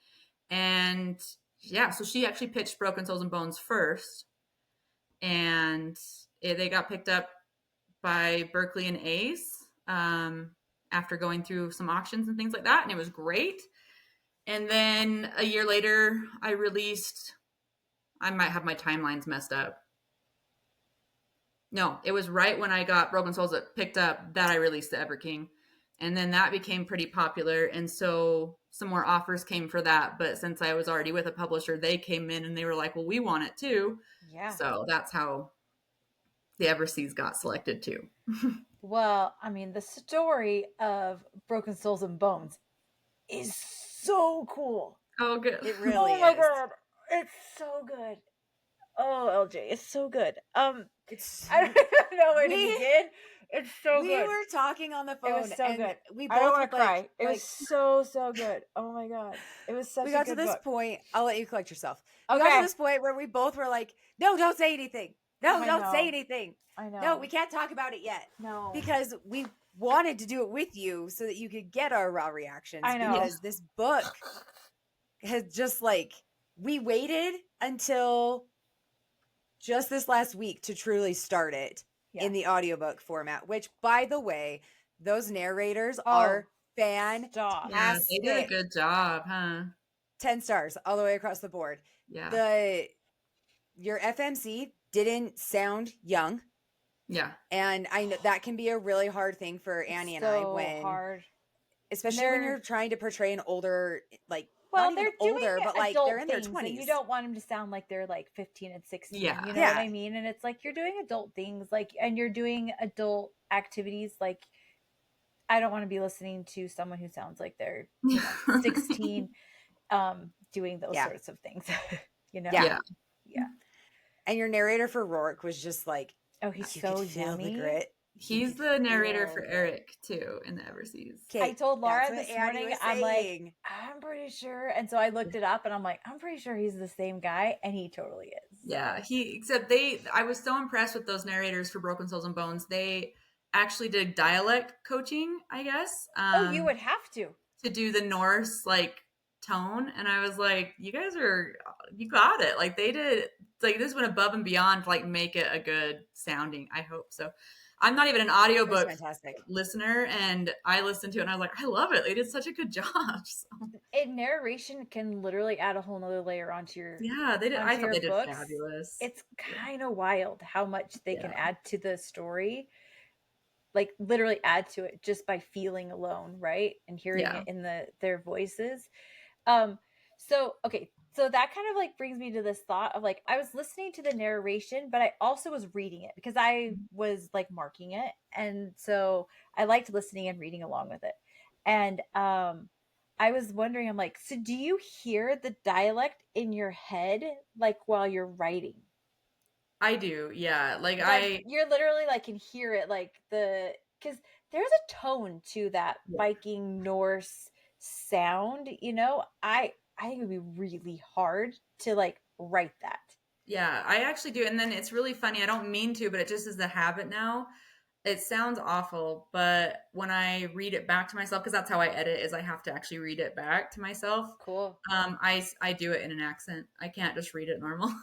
S4: And so she actually pitched Broken Souls and Bones first. And they got picked up by Berkeley and Ace after going through some auctions and things like that. And it was great. And then a year later, I released, I might have my timelines messed up. No, it was right when I got Broken Souls that picked up that I released the Ever King. And then that became pretty popular. And so some more offers came for that. But since I was already with a publisher, they came in and they were like, well, we want it too. Yeah. So that's how the Everseas got selected too.
S6: Well, I mean, the story of Broken Souls and Bones is so cool.
S4: Oh, good.
S5: It really is.
S6: Oh my God. It's so good. Oh, LJ, it's so good. I don't know where to begin. It's so good.
S5: We were talking on the phone.
S6: It was so good.
S5: We both
S6: I don't want to cry.
S5: Like,
S6: it was so good. Oh my God. It was such a good book.
S5: We got to this point. I'll let you collect yourself. Okay. We got to this point where we both were like, no, don't say anything. No, don't say anything.
S6: I know.
S5: No, we can't talk about it yet.
S6: No.
S5: Because we wanted to do it with you so that you could get our raw reactions.
S6: I know.
S5: Because this book has just like, we waited until just this last week to truly start it in the audiobook format, which, by the way, those narrators are fantastic.
S4: Yeah, they did a good job, huh?
S5: 10 stars all the way across the board.
S4: Yeah.
S5: Your FMC didn't sound young.
S4: Yeah.
S5: And I know that can be a really hard thing for Annie and I when especially when you're trying to portray an older, like, well, they're older, but like they're in their 20s.
S6: And you don't want them to sound like they're like 15 and 16.
S4: Yeah.
S6: You know what I mean? And it's like you're doing adult things, like, and you're doing adult activities. Like, I don't want to be listening to someone who sounds like they're 16 doing those sorts of things. You know?
S5: Yeah. And your narrator for Rourke was just like,
S6: oh, he's so yummy.
S5: The grit.
S4: He's the narrator for Eric too in the Everseas.
S6: I told Laura this morning, I'm like, I'm pretty sure. And so I looked it up and I'm like, I'm pretty sure he's the same guy. And he totally is.
S4: Yeah. I was so impressed with those narrators for Broken Souls and Bones. They actually did dialect coaching, I guess.
S6: You would have to
S4: do the Norse like tone, and I was like, you got it. Like they did, like this went above and beyond to like make it a good sounding. I hope so. I'm not even an audiobook listener, and I listened to it and I was like, I love it. They did such a good job. So.
S6: And narration can literally add a whole nother layer onto your
S4: they did. I thought they did
S6: books.
S4: Fabulous.
S6: It's kind of wild how much they can add to the story, like literally add to it just by feeling alone, right? And hearing it in their voices. So that kind of like brings me to this thought of like, I was listening to the narration, but I also was reading it because I was like marking it. And so I liked listening and reading along with it. And I was wondering, I'm like, so do you hear the dialect in your head like while you're writing?
S4: I do, yeah. Like
S6: you're literally like can hear it, like because there's a tone to that Viking Norse sound, you know. I think it would be really hard to like write that.
S4: Yeah, I actually do. And then it's really funny. I don't mean to, but it just is the habit now. It sounds awful, but when I read it back to myself, because that's how I edit, is I have to actually read it back to myself.
S6: Cool.
S4: I do it in an accent. I can't just read it normal.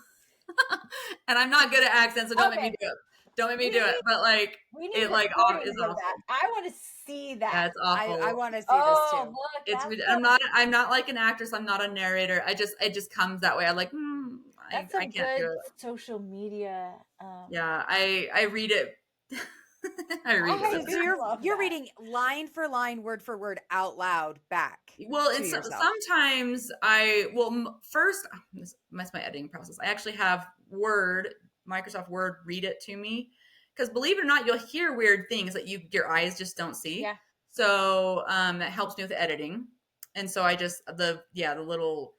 S4: And I'm not good at accents, so don't make me do it. Don't make me do it. But like it like is awful.
S6: I want to see that.
S4: Yeah, it's awful.
S5: I want to see this too.
S6: Look,
S4: I'm not like an actress. I'm not a narrator. it just comes that way. I'm like,
S6: that's
S4: I can't do it.
S6: Social media.
S4: Yeah, I read it. I read it.
S5: So you're reading line for line, word for word out loud back.
S4: Well, it's sometimes first, that's my editing process. I actually have Microsoft Word read it to me, because believe it or not, you'll hear weird things that your eyes just don't see.
S6: Yeah.
S4: So that helps me with editing, and so I just the little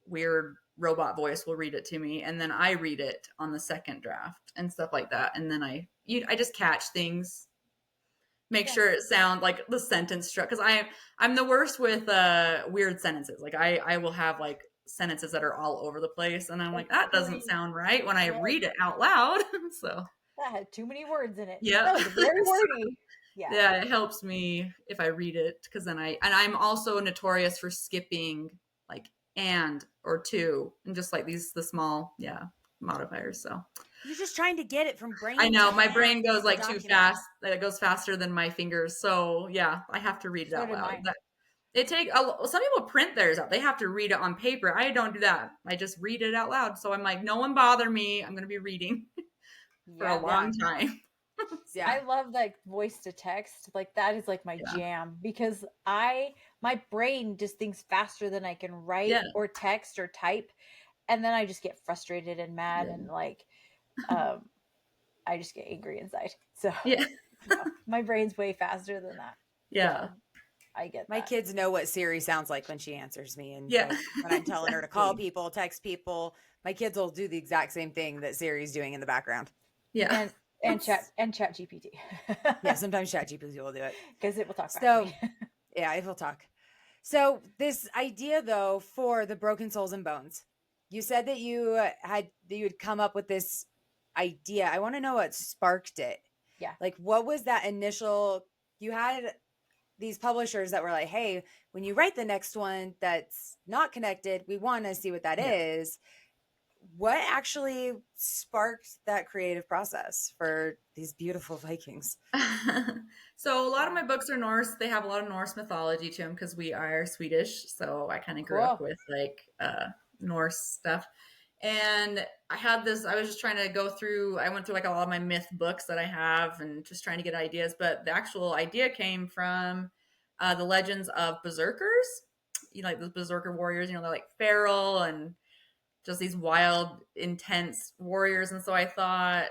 S4: weird robot voice will read it to me, and then I read it on the second draft and stuff like that, and then I just catch things. Make sure it sounds like the sentence structure, because I'm the worst with weird sentences. Like I will have like sentences that are all over the place, and I'm like, that doesn't sound right when I read it out loud. So
S6: that had too many words in it.
S4: Yeah,
S6: that was very wordy.
S4: Yeah, it helps me if I read it, because then I'm also notorious for skipping like and or to, and just like the small modifiers. So
S5: you're just trying to get it from brain.
S4: I know my brain goes like too fast. That it goes faster than my fingers. So yeah, I have to read it out loud. Some people print theirs out. They have to read it on paper. I don't do that. I just read it out loud. So I'm like, no one bother me. I'm going to be reading for a long time.
S6: Yeah. I love like voice to text. Like that is like my jam, because my brain just thinks faster than I can write or text or type. And then I just get frustrated and mad and like, I just get angry inside. So my brain's way faster than that.
S4: Yeah.
S6: So I get that.
S5: My kids know what Siri sounds like when she answers me. And like, when I'm telling her to call people, text people, my kids will do the exact same thing that Siri's doing in the background.
S6: Yeah. And chat GPT.
S5: Yeah, sometimes chat GPT will do it.
S6: Because it will talk back
S5: to
S6: me.
S5: Yeah, it will talk. So this idea though for the Broken Souls and Bones, you said that you had come up with this idea. I want to know what sparked it.
S6: Yeah.
S5: Like what was that initial, you had these publishers that were like, hey, when you write the next one that's not connected, we want to see what that is. What actually sparked that creative process for these beautiful Vikings?
S4: So a lot of my books are Norse. They have a lot of Norse mythology to them because we are Swedish. So I kind of grew up with like Norse stuff. And I was just trying to I went through like a lot of my myth books that I have and just trying to get ideas. But the actual idea came from the legends of berserkers, like the berserker warriors, they're like feral and just these wild, intense warriors. And so I thought,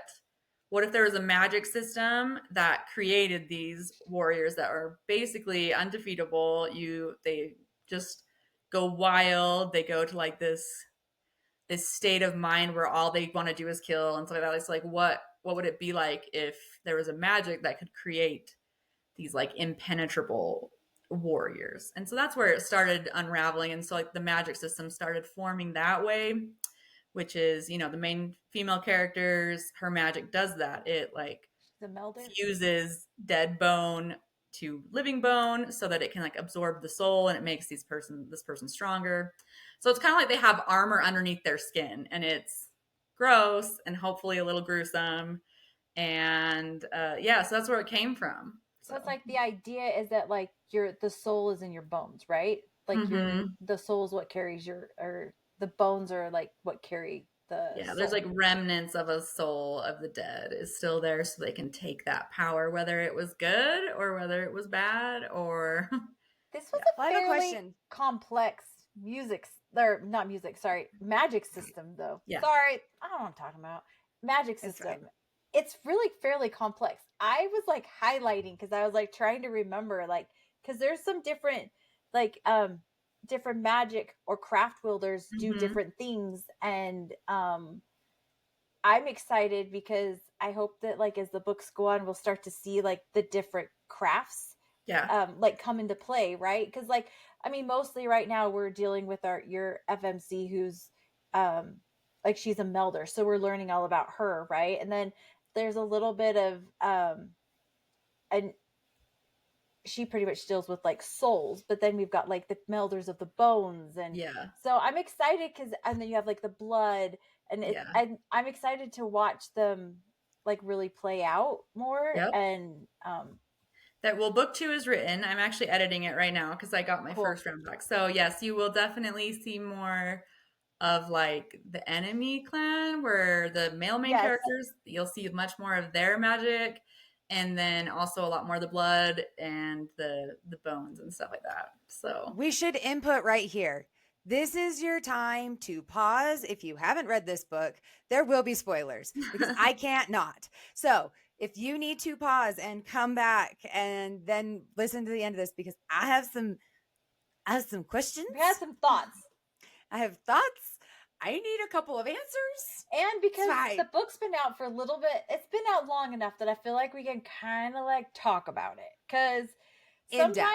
S4: what if there was a magic system that created these warriors that are basically undefeatable? They just go wild. They go to like this state of mind where all they want to do is kill. And so that was like, what would it be like if there was a magic that could create these like impenetrable warriors? And so that's where it started unraveling. And so like the magic system started forming that way, which is, the main female characters, her magic does that. It like
S6: The melder
S4: fuses dead bone to living bone so that it can like absorb the soul and it makes this person stronger. So it's kind of like they have armor underneath their skin, and it's gross and hopefully a little gruesome. And yeah, so that's where it came from.
S6: So it's like the idea is that like the soul is in your bones, right? Like the soul is what carries or the bones are like what carry the
S4: yeah,
S6: soul.
S4: there's like remnants of a soul of the dead is still there, so they can take that power, whether it was good or whether it was bad or.
S6: This was
S5: Well,
S6: a
S5: I have a
S6: fairly
S5: question.
S6: complex magic system though.
S4: Yeah.
S6: Sorry, I don't know what I'm talking about. Magic system.
S5: right.
S6: It's really fairly complex. I was like highlighting because I was like trying to remember like because there's some different like different magic or craft wielders do different things, and I'm excited because I hope that like as the books go on we'll start to see like the different crafts like come into play, right? Because like I mean mostly right now we're dealing with your FMC who's like she's a melder, so we're learning all about her, right? And then there's a little bit of and she pretty much deals with like souls, but then we've got like the melders of the bones, and so I'm excited because and then you have like the blood, and and I'm excited to watch them like really play out more. And
S4: that book 2 is written. I'm actually editing it right now because I got my first round back. So yes, you will definitely see more of like the enemy clan, where the male main characters, you'll see much more of their magic, and then also a lot more of the blood and the bones and stuff like that. So
S5: we should input right here. This is your time to pause. If you haven't read this book, there will be spoilers because I can't not. So if you need to pause and come back and then listen to the end of this, because I have some questions.
S6: We have some thoughts.
S5: I have thoughts. I need a couple of answers.
S6: And because the book's been out for a little bit, it's been out long enough that I feel like we can kind of like talk about it. Because sometimes,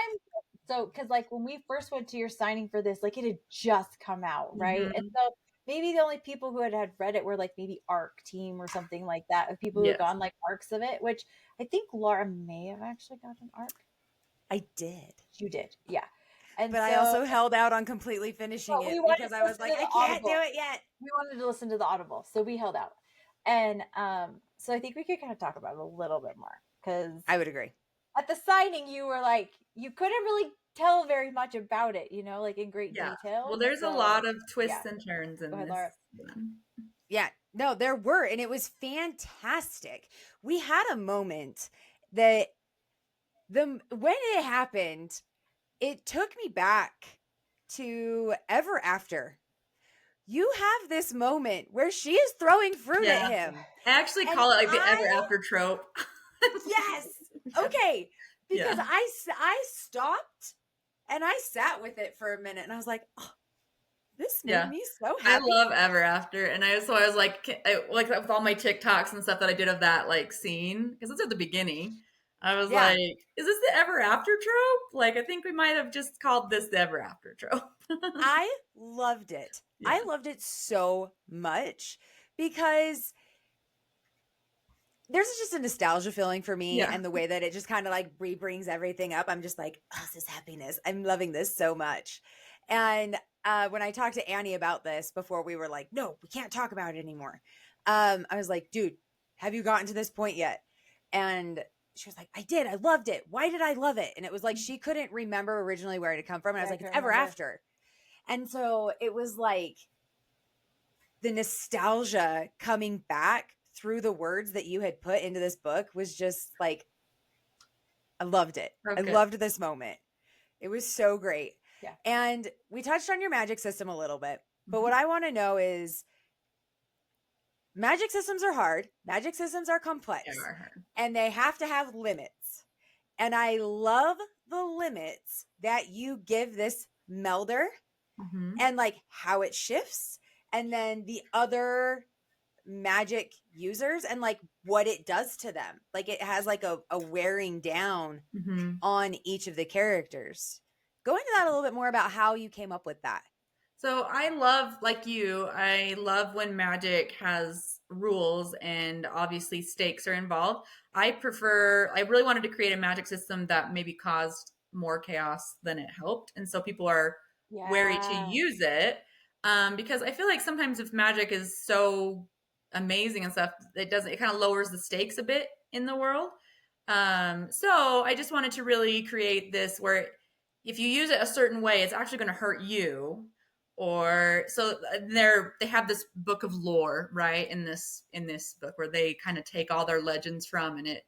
S6: because like when we first went to your signing for this, like it had just come out, right? And so maybe the only people who had read it were like maybe ARC team or something like that, of people who had gone like arcs of it, which I think Laura may have actually got an arc.
S5: I did.
S6: You did, yeah. And
S5: but so, I also held out on completely finishing it because I was like, I can't do it yet.
S6: We wanted to listen to the Audible, so we held out. And so I think we could kind of talk about it a little bit more, because
S5: I would agree.
S6: At the signing, you were like, you couldn't really tell very much about it, you know, like in great detail.
S4: Well, there's a lot of twists and turns in this.
S5: Yeah, no, there were, and it was fantastic. We had a moment that when it happened, it took me back to Ever After. You have this moment where she is throwing fruit at him.
S4: I actually call it like the Ever After trope.
S5: Yes. Okay. Because I stopped and I sat with it for a minute and I was like, oh, this made me so happy.
S4: I love Ever After. And I was like with all my TikToks and stuff that I did of that like scene, because it's at the beginning. I was like, is this the Ever After trope? Like, I think we might have just called this the Ever After trope.
S5: I loved it. Yeah. I loved it so much because there's just a nostalgia feeling for me, and the way that it just kind of like brings everything up. I'm just like, oh, this is happiness. I'm loving this so much. And when I talked to Annie about this before, we were like, no, we can't talk about it anymore. I was like, dude, have you gotten to this point yet? And she was like, I did. I loved it. Why did I love it? And it was like, she couldn't remember originally where it had come from. And I was like, it's Ever After. And so it was like the nostalgia coming back through the words that you had put into this book was just like, I loved it. Okay. I loved this moment. It was so great. Yeah. And we touched on your magic system a little bit, but what I want to know is, magic systems are hard. Magic systems are complex. They are hard. And they have to have limits. And I love the limits that you give this melder and like how it shifts, and then the other magic users and like what it does to them. Like it has like a wearing down on each of the characters. Go into that a little bit more about how you came up with that.
S4: So I love, like you, I love when magic has rules and obviously stakes are involved. I really wanted to create a magic system that maybe caused more chaos than it helped. And so people are wary to use it. Because I feel like sometimes if magic is so amazing and stuff, it kind of lowers the stakes a bit in the world. So I just wanted to really create this where if you use it a certain way, it's actually going to hurt you. Or so they have this book of lore, right? In this book where they kind of take all their legends from, and it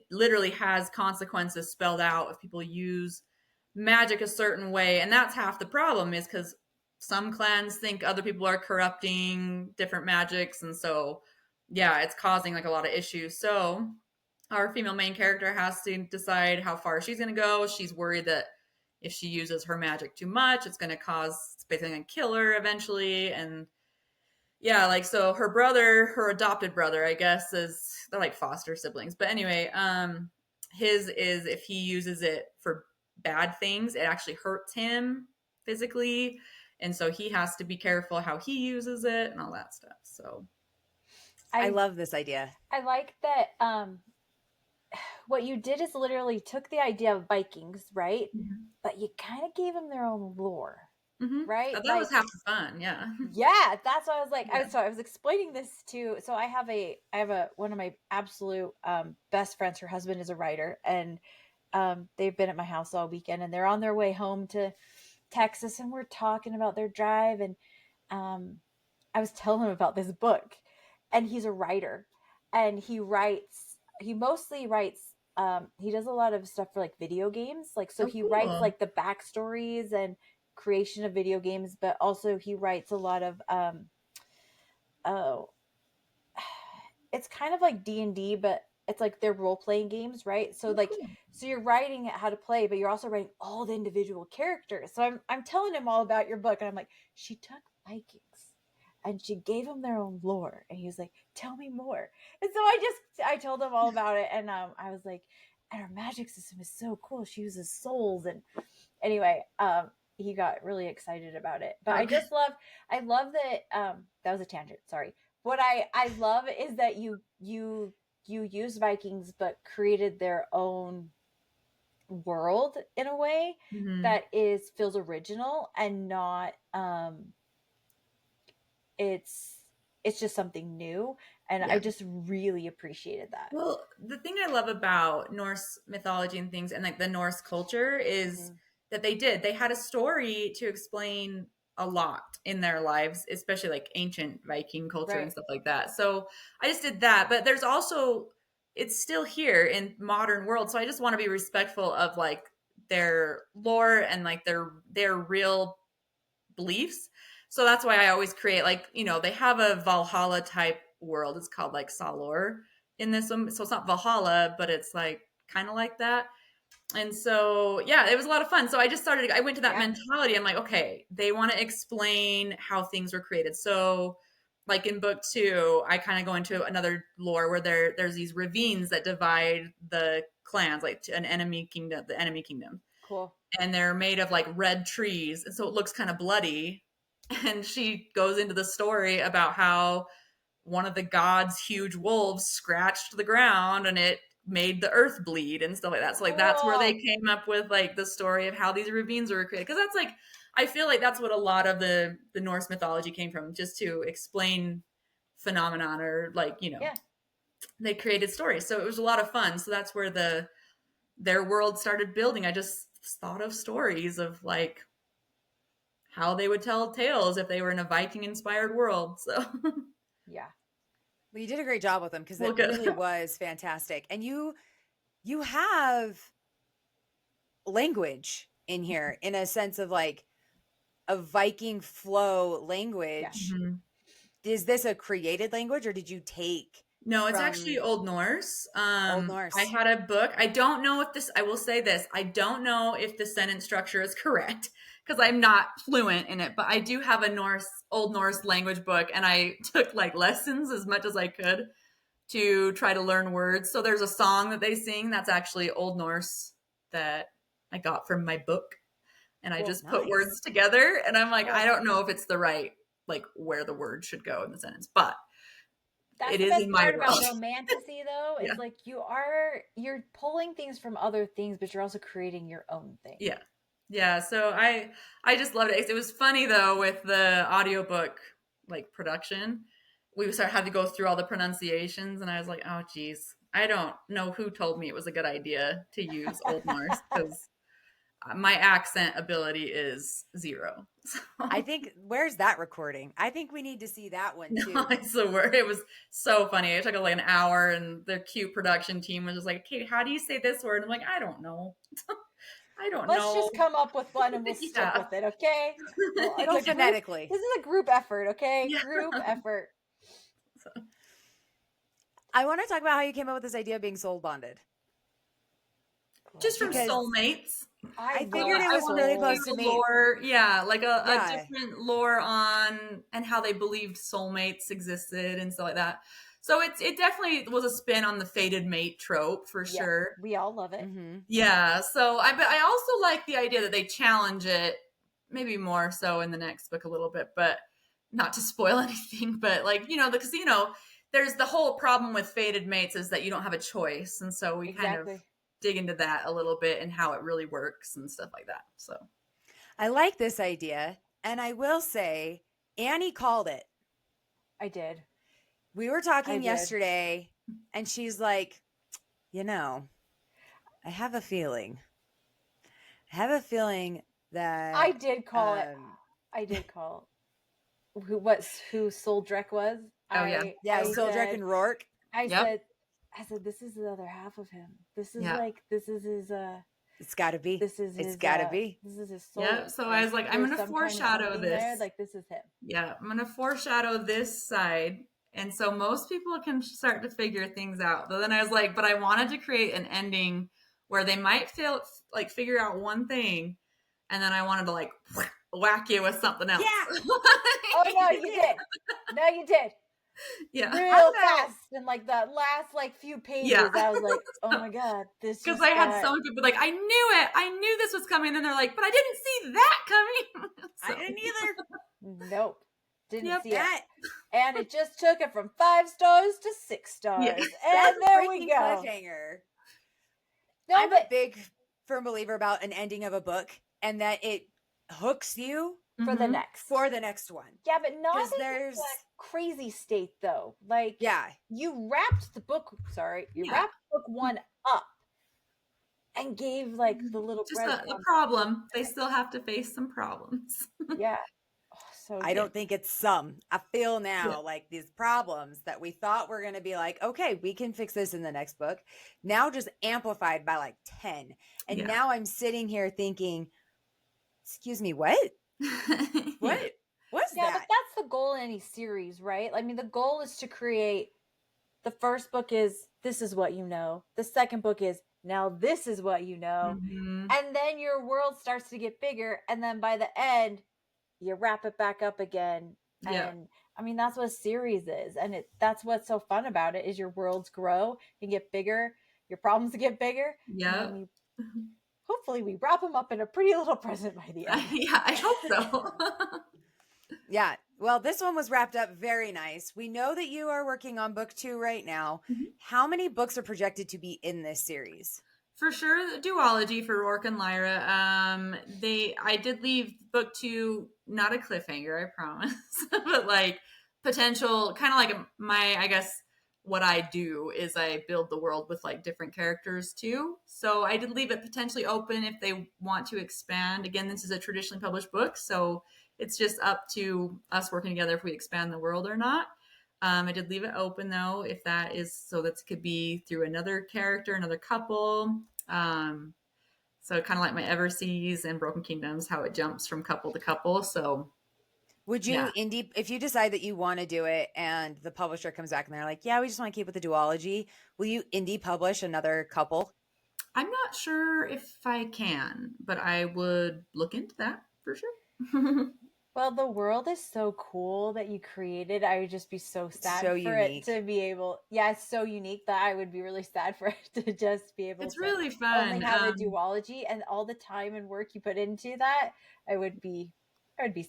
S4: literally has consequences spelled out if people use magic a certain way. And that's half the problem, is because some clans think other people are corrupting different magics, and so yeah, it's causing like a lot of issues. So our female main character has to decide how far she's going to go. She's worried that if she uses her magic too much, it's basically going to kill her eventually. And yeah, like, so her adopted brother, I guess, they're like foster siblings. But anyway, his is, if he uses it for bad things, it actually hurts him physically. And so he has to be careful how he uses it and all that stuff. So
S5: I love this idea.
S6: I like that. What you did is literally took the idea of Vikings, right? Mm-hmm. But you kind of gave them their own lore, right?
S4: That was half the fun, yeah.
S6: Yeah, that's what I was like. Yeah. I was explaining this to. So I have one of my absolute best friends. Her husband is a writer, and they've been at my house all weekend, and they're on their way home to Texas, and we're talking about their drive, and I was telling him about this book, and he's a writer, and he mostly writes, he does a lot of stuff for like video games. Like, so he writes like the backstories and creation of video games, but also he writes a lot of, it's kind of like D&D, but it's like their role-playing games, right? So so you're writing how to play, but you're also writing all the individual characters. So I'm telling him all about your book, and I'm like, she took Vikings and she gave them their own lore. And he was like, tell me more. And so I told him all about it. And I was like, and her magic system is so cool. She uses souls. And anyway, he got really excited about it. But okay. I love that, that was a tangent, sorry. What I love is that you use Vikings, but created their own world in a way that feels original and not, it's just something new, and I just really appreciated that.
S4: Well, the thing I love about Norse mythology and things, and like the Norse culture, is that they had a story to explain a lot in their lives, especially like ancient Viking culture and stuff like that. So I just did that, but there's also, it's still here in modern world, so I just want to be respectful of like their lore and like their real beliefs. So that's why I always create, like, they have a Valhalla type world. It's called like Salor in this one. So it's not Valhalla, but it's like kind of like that. And so, yeah, it was a lot of fun. So I went to that mentality. I'm like, okay, they want to explain how things were created. So like in book 2, I kind of go into another lore where there's these ravines that divide the clans, like to the enemy kingdom.
S6: Cool.
S4: And they're made of like red trees. And so it looks kind of bloody. And she goes into the story about how one of the gods' huge wolves scratched the ground and it made the earth bleed and stuff like that. So like that's where they came up with like the story of how these ravines were created. Because that's like, I feel like that's what a lot of the Norse mythology came from, just to explain phenomenon, or like, they created stories. So it was a lot of fun. So that's where their world started building. I just thought of stories of like how they would tell tales if they were in a Viking inspired world. So
S6: yeah.
S5: Well, you did a great job with them, because it really was fantastic. And you have language in here, in a sense of like a Viking flow language.
S6: Yeah.
S5: Is this a created language, or did you take?
S4: No, it's actually Old Norse.
S5: Old Norse.
S4: I had a book. I don't know if I will say this, I don't know if the sentence structure is correct, because I'm not fluent in it, but I do have a Old Norse language book, and I took like lessons as much as I could to try to learn words. So there's a song that they sing that's actually Old Norse that I got from my book, and I just put words together, and I'm like, I don't know if it's the right, like where the word should go in the sentence, but
S6: That's
S4: it
S6: the
S4: is
S6: best
S4: in my
S6: part about
S4: world.
S6: romantasy, though.
S4: Yeah.
S6: It's like you're pulling things from other things, but you're also creating your own thing.
S4: Yeah. Yeah. So I just loved it. It was funny though with the audiobook like production. Had to go through all the pronunciations, and I was like, oh geez, I don't know who told me it was a good idea to use Old Norse because my accent ability is zero. So.
S5: I think, where's that recording? I think we need to see that one too.
S4: No, it's the word. It was so funny. It took like an hour, and the cute production team was just like, "Kate, how do you say this word?" I'm like, "I don't know. I don't
S6: Let's
S4: know."
S6: just come up with one and we'll stick
S4: Yeah.
S6: with it, okay? Well,
S5: Go
S6: it's a
S5: phonetically.
S6: this is a group effort, okay?
S4: Yeah.
S6: Group effort.
S5: I want to talk about how you came up with this idea of being soul bonded.
S4: Just from
S5: Because
S4: soulmates.
S5: I figured it was
S4: I
S5: really
S4: wanted
S5: close
S4: the
S5: to me.
S4: lore, yeah, like a
S5: Yeah.
S4: different lore on and how they believed soulmates existed and stuff like that. So it definitely was a spin on the fated mate trope for
S6: Yeah,
S4: sure.
S6: we all love it.
S5: Mm-hmm.
S4: Yeah. So but I also like the idea that they challenge it, maybe more so in the next book a little bit, but not to spoil anything. But like because there's the whole problem with fated mates is that you don't have a choice, and so we kind of
S6: Exactly.
S4: dig into that a little bit and how it really works and stuff like that. So
S5: I like this idea. And I will say, Annie called it.
S6: I did.
S5: We were
S6: I
S5: talking
S6: did.
S5: yesterday, and she's like, I have a feeling. I have a feeling that
S6: I did call it. I did call who Soldrek was.
S4: Oh, yeah.
S5: Yeah,
S6: I
S5: Soldrek
S6: said,
S5: and Rourke.
S6: I
S4: Yep.
S6: said this is the other half of him. This is
S4: Yeah.
S6: this is his
S5: It's got to be.
S6: this is his
S5: It's got to be.
S6: this is his soul.
S4: Yeah. So I was like, I'm
S6: there's
S4: going to
S6: some kind of
S4: foreshadow
S6: something
S4: this.
S6: there, like this is him.
S4: Yeah. I'm going to foreshadow this side. And so most people can start to figure things out. But then I was like, but I wanted to create an ending where they might figure out one thing. And then I wanted to like whack you with something else.
S5: Yeah.
S6: Oh no, you did. No, you did.
S4: Yeah.
S6: Real fast in like the last like few pages.
S4: Yeah.
S6: I was like, oh my god, this
S4: Because
S6: just
S4: I had
S6: got-
S4: so many people like, I knew it. I knew this was coming. And then they're like, but I didn't see that coming.
S5: I didn't either.
S6: Nope. Didn't
S4: Yep.
S6: see it.
S5: That,
S6: And it just took it from 5 stars to 6 stars.
S4: Yeah.
S6: And
S5: that's
S6: there
S5: a
S6: we
S5: freaking
S6: go.
S5: cliffhanger.
S6: No,
S5: I'm a
S6: but
S5: big firm believer about an ending of a book and that it hooks you
S6: for the
S4: Mhm.
S6: next.
S5: for the next one.
S6: Yeah, but not
S5: 'Cause
S6: in
S5: there's-
S6: that crazy state though. Like
S5: Yeah.
S6: you wrapped the book
S4: Yeah.
S6: wrapped book 1 up and gave like the little
S4: Just the
S6: breadcrumbs.
S4: problem. They still have to face some problems.
S6: Yeah. Oh, so
S5: I don't think it's some. I feel now
S4: Yeah.
S5: like these problems that we thought were going to be like, okay, we can fix this in the next book. Now just amplified by like 10. And
S4: Yeah.
S5: now I'm sitting here thinking, excuse me, what? What?
S4: Yeah.
S5: What's
S6: Yeah,
S5: that?
S6: but that's the goal in any series, right? I mean, the goal is to create the first book is this is what you know. The second book is now this is what you know.
S4: Mhm.
S6: And then your world starts to get bigger. And then by the end, you wrap it back up again.
S4: Yeah.
S6: And I mean, that's what a series is. And that's what's so fun about it is your worlds grow and get bigger. Your problems get bigger.
S4: Yeah.
S6: And then hopefully we wrap them up in a pretty little present by the end.
S4: Yeah, I hope so.
S5: Yeah. Well, this one was wrapped up very nice. We know that you are working on book 2 right now.
S4: Mhm.
S5: How many books are projected to be in this series?
S4: For sure, the duology for Rourke and Lyra. I did leave book 2 not a cliffhanger, I promise, but like potential, kind of like I guess what I do is I build the world with like different characters too. So I did leave it potentially open if they want to expand. Again, this is a traditionally published book, so it's just up to us working together if we expand the world or not. I did leave it open though, if that is so that could be through another character, another couple. So kind of like my Everseas and Broken Kingdoms, how it jumps from couple to couple. So
S5: Would you
S4: Yeah.
S5: if you decide that you want to do it and the publisher comes back and they're like, yeah, we just want to keep with the duology, will you indie publish another couple?
S4: I'm not sure if I can, but I would look into that for sure.
S6: Well, the world is so cool that you created. I would just be so sad
S5: so
S6: for
S5: unique.
S6: it to be able. Yeah, it's so unique that I would be really sad for it to just be able
S4: It's
S6: to
S4: really fun.
S6: only have a duology and all the time and work you put into that. I would be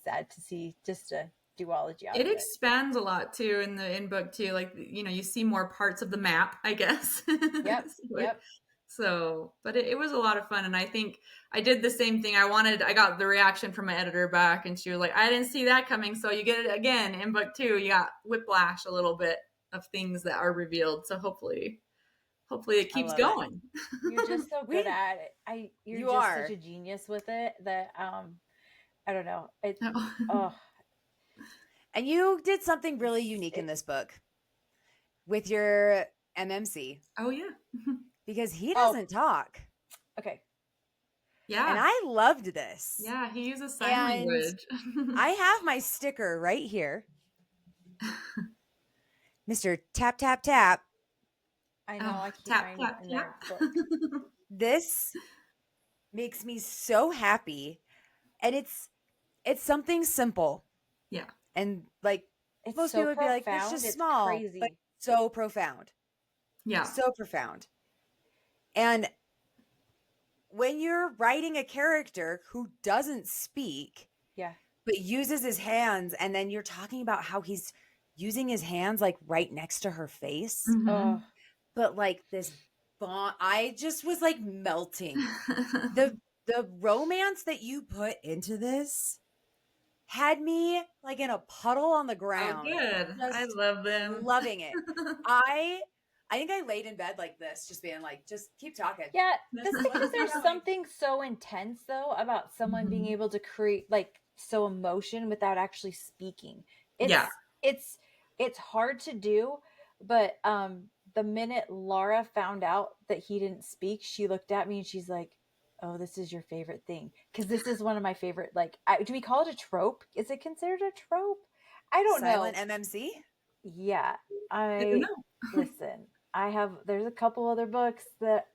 S6: sad to see just to duology out
S4: It
S6: of it.
S4: expands a lot too in book two. Like, you know, you see more parts of the map, I guess.
S6: Yep. Yep.
S4: So, but it was a lot of fun. And I think I did the same thing. I got the reaction from my editor back, and she was like, I didn't see that coming. So you get it again in book two. You got whiplash a little bit of things that are revealed. So hopefully it keeps going.
S6: You're just so good at it. You're just such a genius with it that I don't know.
S5: And you did something really unique in this book with your MMC.
S4: Oh yeah.
S5: Because he doesn't talk.
S6: Okay.
S5: Yeah. And I loved this.
S4: Yeah, he uses sign language.
S5: I have my sticker right here. Mr. Tap, tap, tap.
S6: I know, I keep
S4: tap,
S6: mine
S4: tap,
S6: in
S4: tap.
S6: there.
S5: This makes me so happy. And it's something simple.
S4: Yeah.
S5: And like,
S6: it's
S5: most
S6: so
S5: people would be like, it's just small.
S6: Crazy.
S5: But so profound.
S4: Yeah.
S5: So profound. And when you're writing a character who doesn't speak, but uses his hands, and then you're talking about how he's using his hands like right next to her face, but like this bond, I just was like melting. The romance that you put into this had me like in a puddle on the ground.
S4: Oh, good. I love them.
S5: Loving it. I think I laid in bed like this, just being like, just keep talking.
S6: Yeah, that's because there's something so intense though about someone being able to create like so emotion without actually speaking. It's hard to do, but the minute Laura found out that he didn't speak, she looked at me and she's like, oh, this is your favorite thing. Because this is one of my favorite, like, do we call it a trope? Is it considered a trope? I don't know.
S5: Silent MMC?
S6: Yeah. Listen, there's a couple other books that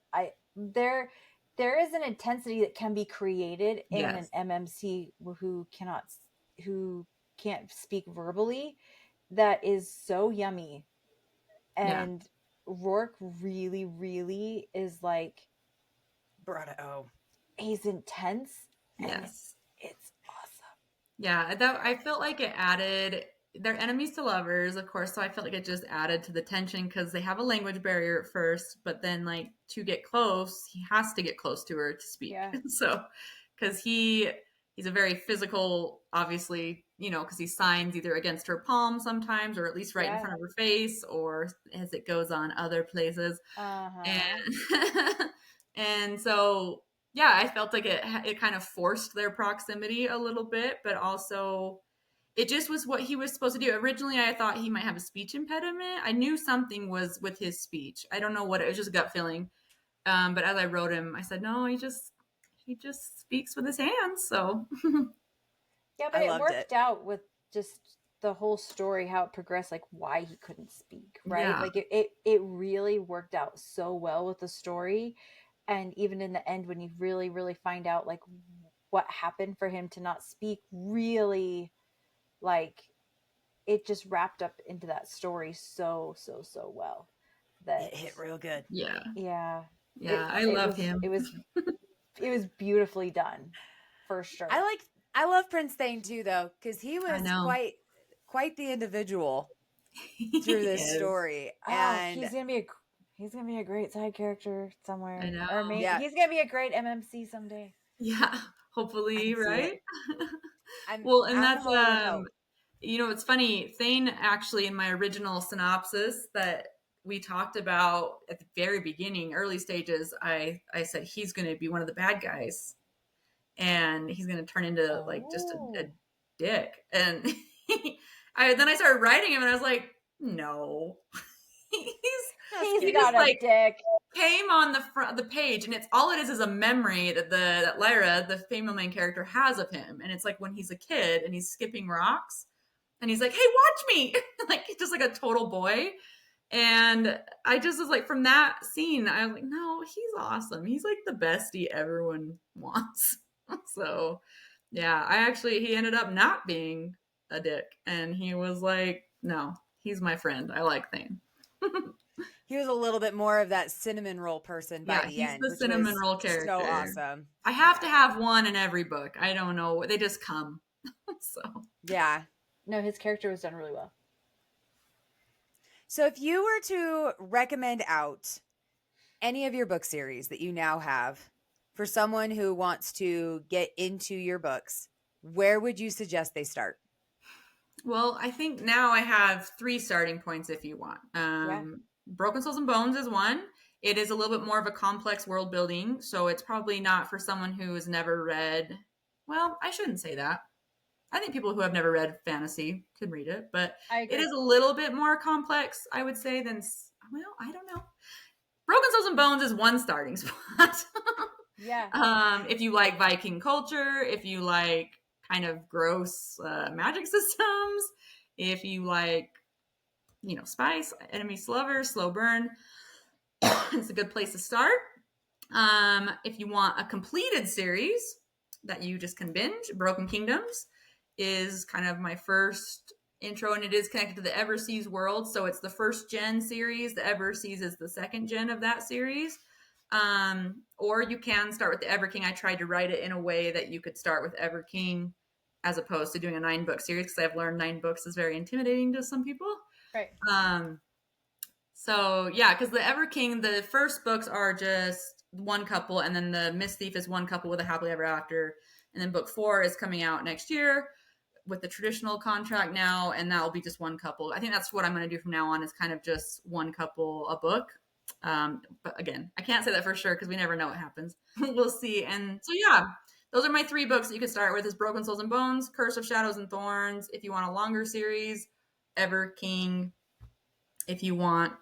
S6: there is an intensity that can be created in an MMC who can't speak verbally that is so yummy. And Rourke really, really is like, he's intense.
S4: Yes.
S6: It's awesome.
S4: Yeah, I felt like it added, they're enemies to lovers, of course, so I felt like it just added to the tension because they have a language barrier at first, but then like to get close, he has to get close to her to speak.
S6: Yeah.
S4: So, because he's a very physical, obviously, you know, because he signs either against her palm sometimes, or at least right in front of her face, or as it goes on other places. And so, yeah, I felt like it kind of forced their proximity a little bit, but also it just was what he was supposed to do. Originally, I thought he might have a speech impediment. I knew something was with his speech. I don't know what, it was just a gut feeling. But as I wrote him, I said, no, he just speaks with his hands. So
S6: yeah, but it worked out with just the whole story, how it progressed, like why he couldn't speak, right?
S4: Yeah.
S6: Like it really worked out so well with the story. And even in the end, when you really, really find out like what happened for him to not speak, really, like it just wrapped up into that story so well that
S5: it hit real good.
S6: Yeah.
S4: I love him.
S6: It was beautifully done, for sure.
S5: I love Prince Thane too, though, because he was quite the individual through this story, and
S6: he's gonna be a great side character somewhere.
S4: I know.
S6: Or maybe he's gonna be a great MMC someday.
S4: Yeah, hopefully, right?
S5: Well,
S4: and that's you know, it's funny. Thane actually, in my original synopsis that we talked about at the very beginning, early stages, I said he's going to be one of the bad guys, and he's going to turn into like just a dick. And then I started writing him, and I was like, no,
S6: he's not a dick.
S4: Came on the front of the page, and all it is a memory that Lyra, the female main character, has of him, and it's like when he's a kid and he's skipping rocks, and he's like, "Hey, watch me!" Like just like a total boy. And I just was like, from that scene, I was like, no, he's awesome. He's like the bestie everyone wants. So, yeah, he ended up not being a dick, and he was like, no, he's my friend. I like Thane.
S5: He was a little bit more of that cinnamon roll person by the end.
S4: He's the cinnamon roll character.
S5: So awesome.
S4: I have to have one in every book. I don't know. They just come. So.
S5: Yeah.
S6: No, his character was done really well.
S5: So if you were to recommend out any of your book series that you now have for someone who wants to get into your books, where would you suggest they start?
S4: Well, I think now I have 3 starting points if you want. Broken Souls and Bones is one. It is a little bit more of a complex world building, so it's probably not for someone who has never read. Well, I shouldn't say that. I think people who have never read fantasy can read it, but it is a little bit more complex, I would say, than, well, I don't know. Broken Souls and Bones is one starting spot.
S6: Yeah.
S4: If you like Viking culture, if you like kind of gross magic systems, if you like, spice, enemy slover, slow burn, it's a good place to start. If you want a completed series that you just can binge, Broken Kingdoms is kind of my first intro, and it is connected to the Everseas world. So it's the first gen series. The Everseas is the second gen of that series. Or you can start with the Everking. I tried to write it in a way that you could start with Everking as opposed to doing a 9-book series, because I've learned 9 books is very intimidating to some people.
S6: Right.
S4: So yeah, because the Everking, the first books are just one couple, and then the Mist Thief is one couple with a happily ever after, and then book 4 is coming out next year with the traditional contract now, and that will be just one couple. I think that's what I'm going to do from now on, is kind of just one couple a book. But again, I can't say that for sure because we never know what happens. We'll see. And so yeah, those are my 3 books that you can start with: is Broken Souls and Bones, Curse of Shadows and Thorns. If you want a longer series, Everking. If you want,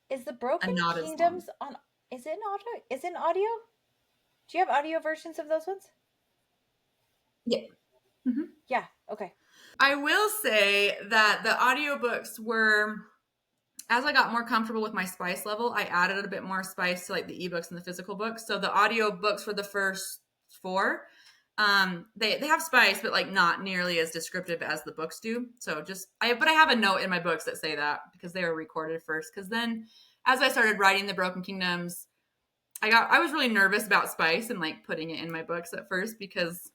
S6: is the Broken
S4: not
S6: Kingdoms on? Is it in audio? Is it in audio? Do you have audio versions of those ones?
S4: Yeah. Mm-hmm.
S6: Yeah. Okay.
S4: I will say that the audiobooks were, as I got more comfortable with my spice level, I added a bit more spice to like the ebooks and the physical books. So the audiobooks for the first 4, they have spice, but like not nearly as descriptive as the books do. So but I have a note in my books that say that because they were recorded first. Because then, as I started writing the Broken Kingdoms, I was really nervous about spice and like putting it in my books at first because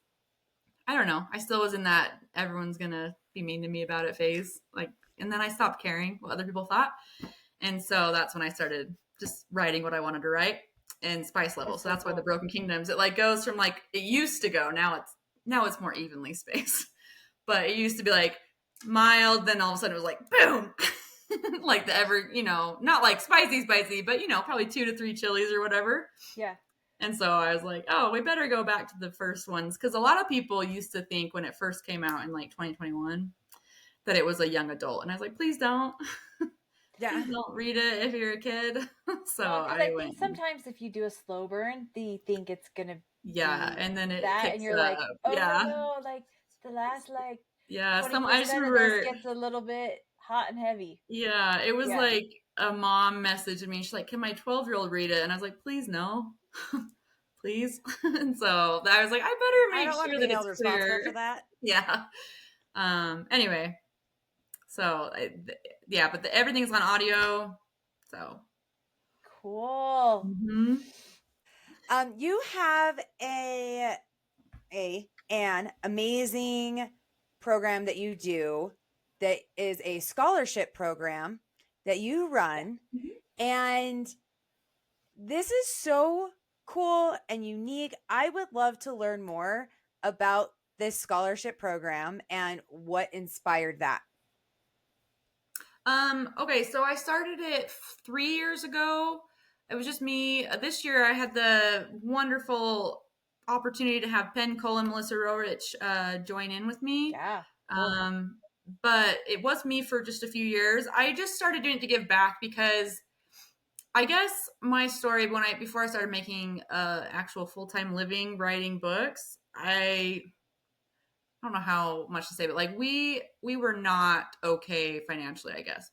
S4: I don't know, I still was in that everyone's gonna be mean to me about it phase. And then I stopped caring what other people thought, and so that's when I started just writing what I wanted to write and spice level. So that's why the Broken Kingdoms, it like goes from like it used to go. Now it's more evenly spaced, but it used to be like mild. Then all of a sudden it was like boom, like not like spicy, but probably 2 to 3 chilies or whatever.
S6: Yeah.
S4: And so I was like, oh, we better go back to the first ones. Because a lot of people used to think when it first came out in like 2021 that it was a young adult. And I was like, please don't.
S5: Yeah.
S4: Please don't read it if you're a kid. So
S6: I think sometimes if you do a slow burn, they think it's going to
S4: and then it
S6: that,
S4: picks
S6: and you're
S4: it
S6: like,
S4: up.
S6: oh
S4: yeah.
S6: no, like the last like
S4: yeah,
S6: 20%
S4: I just
S6: of
S4: remember
S6: this gets a little bit hot and heavy.
S4: Yeah, it was like a mom messaged me. She's like, can my 12-year-old read it? And I was like, please no. Please. And so I was like, I better make sure that it's clear
S5: for that.
S4: Yeah. Anyway, so but everything's on audio. So
S6: cool.
S4: Mm-hmm.
S5: You have an amazing program that you do that is a scholarship program that you run, and this is so cool and unique. I would love to learn more about this scholarship program and what inspired that.
S4: Okay, so I started it 3 years ago. It was just me. This year I had the wonderful opportunity to have Penn Cole and Melissa Rorich join in with me.
S6: Yeah.
S4: But it was me for just a few years. I just started doing it to give back because I guess my story before I started making actual full-time living writing books, I don't know how much to say, but like we were not okay financially, I guess.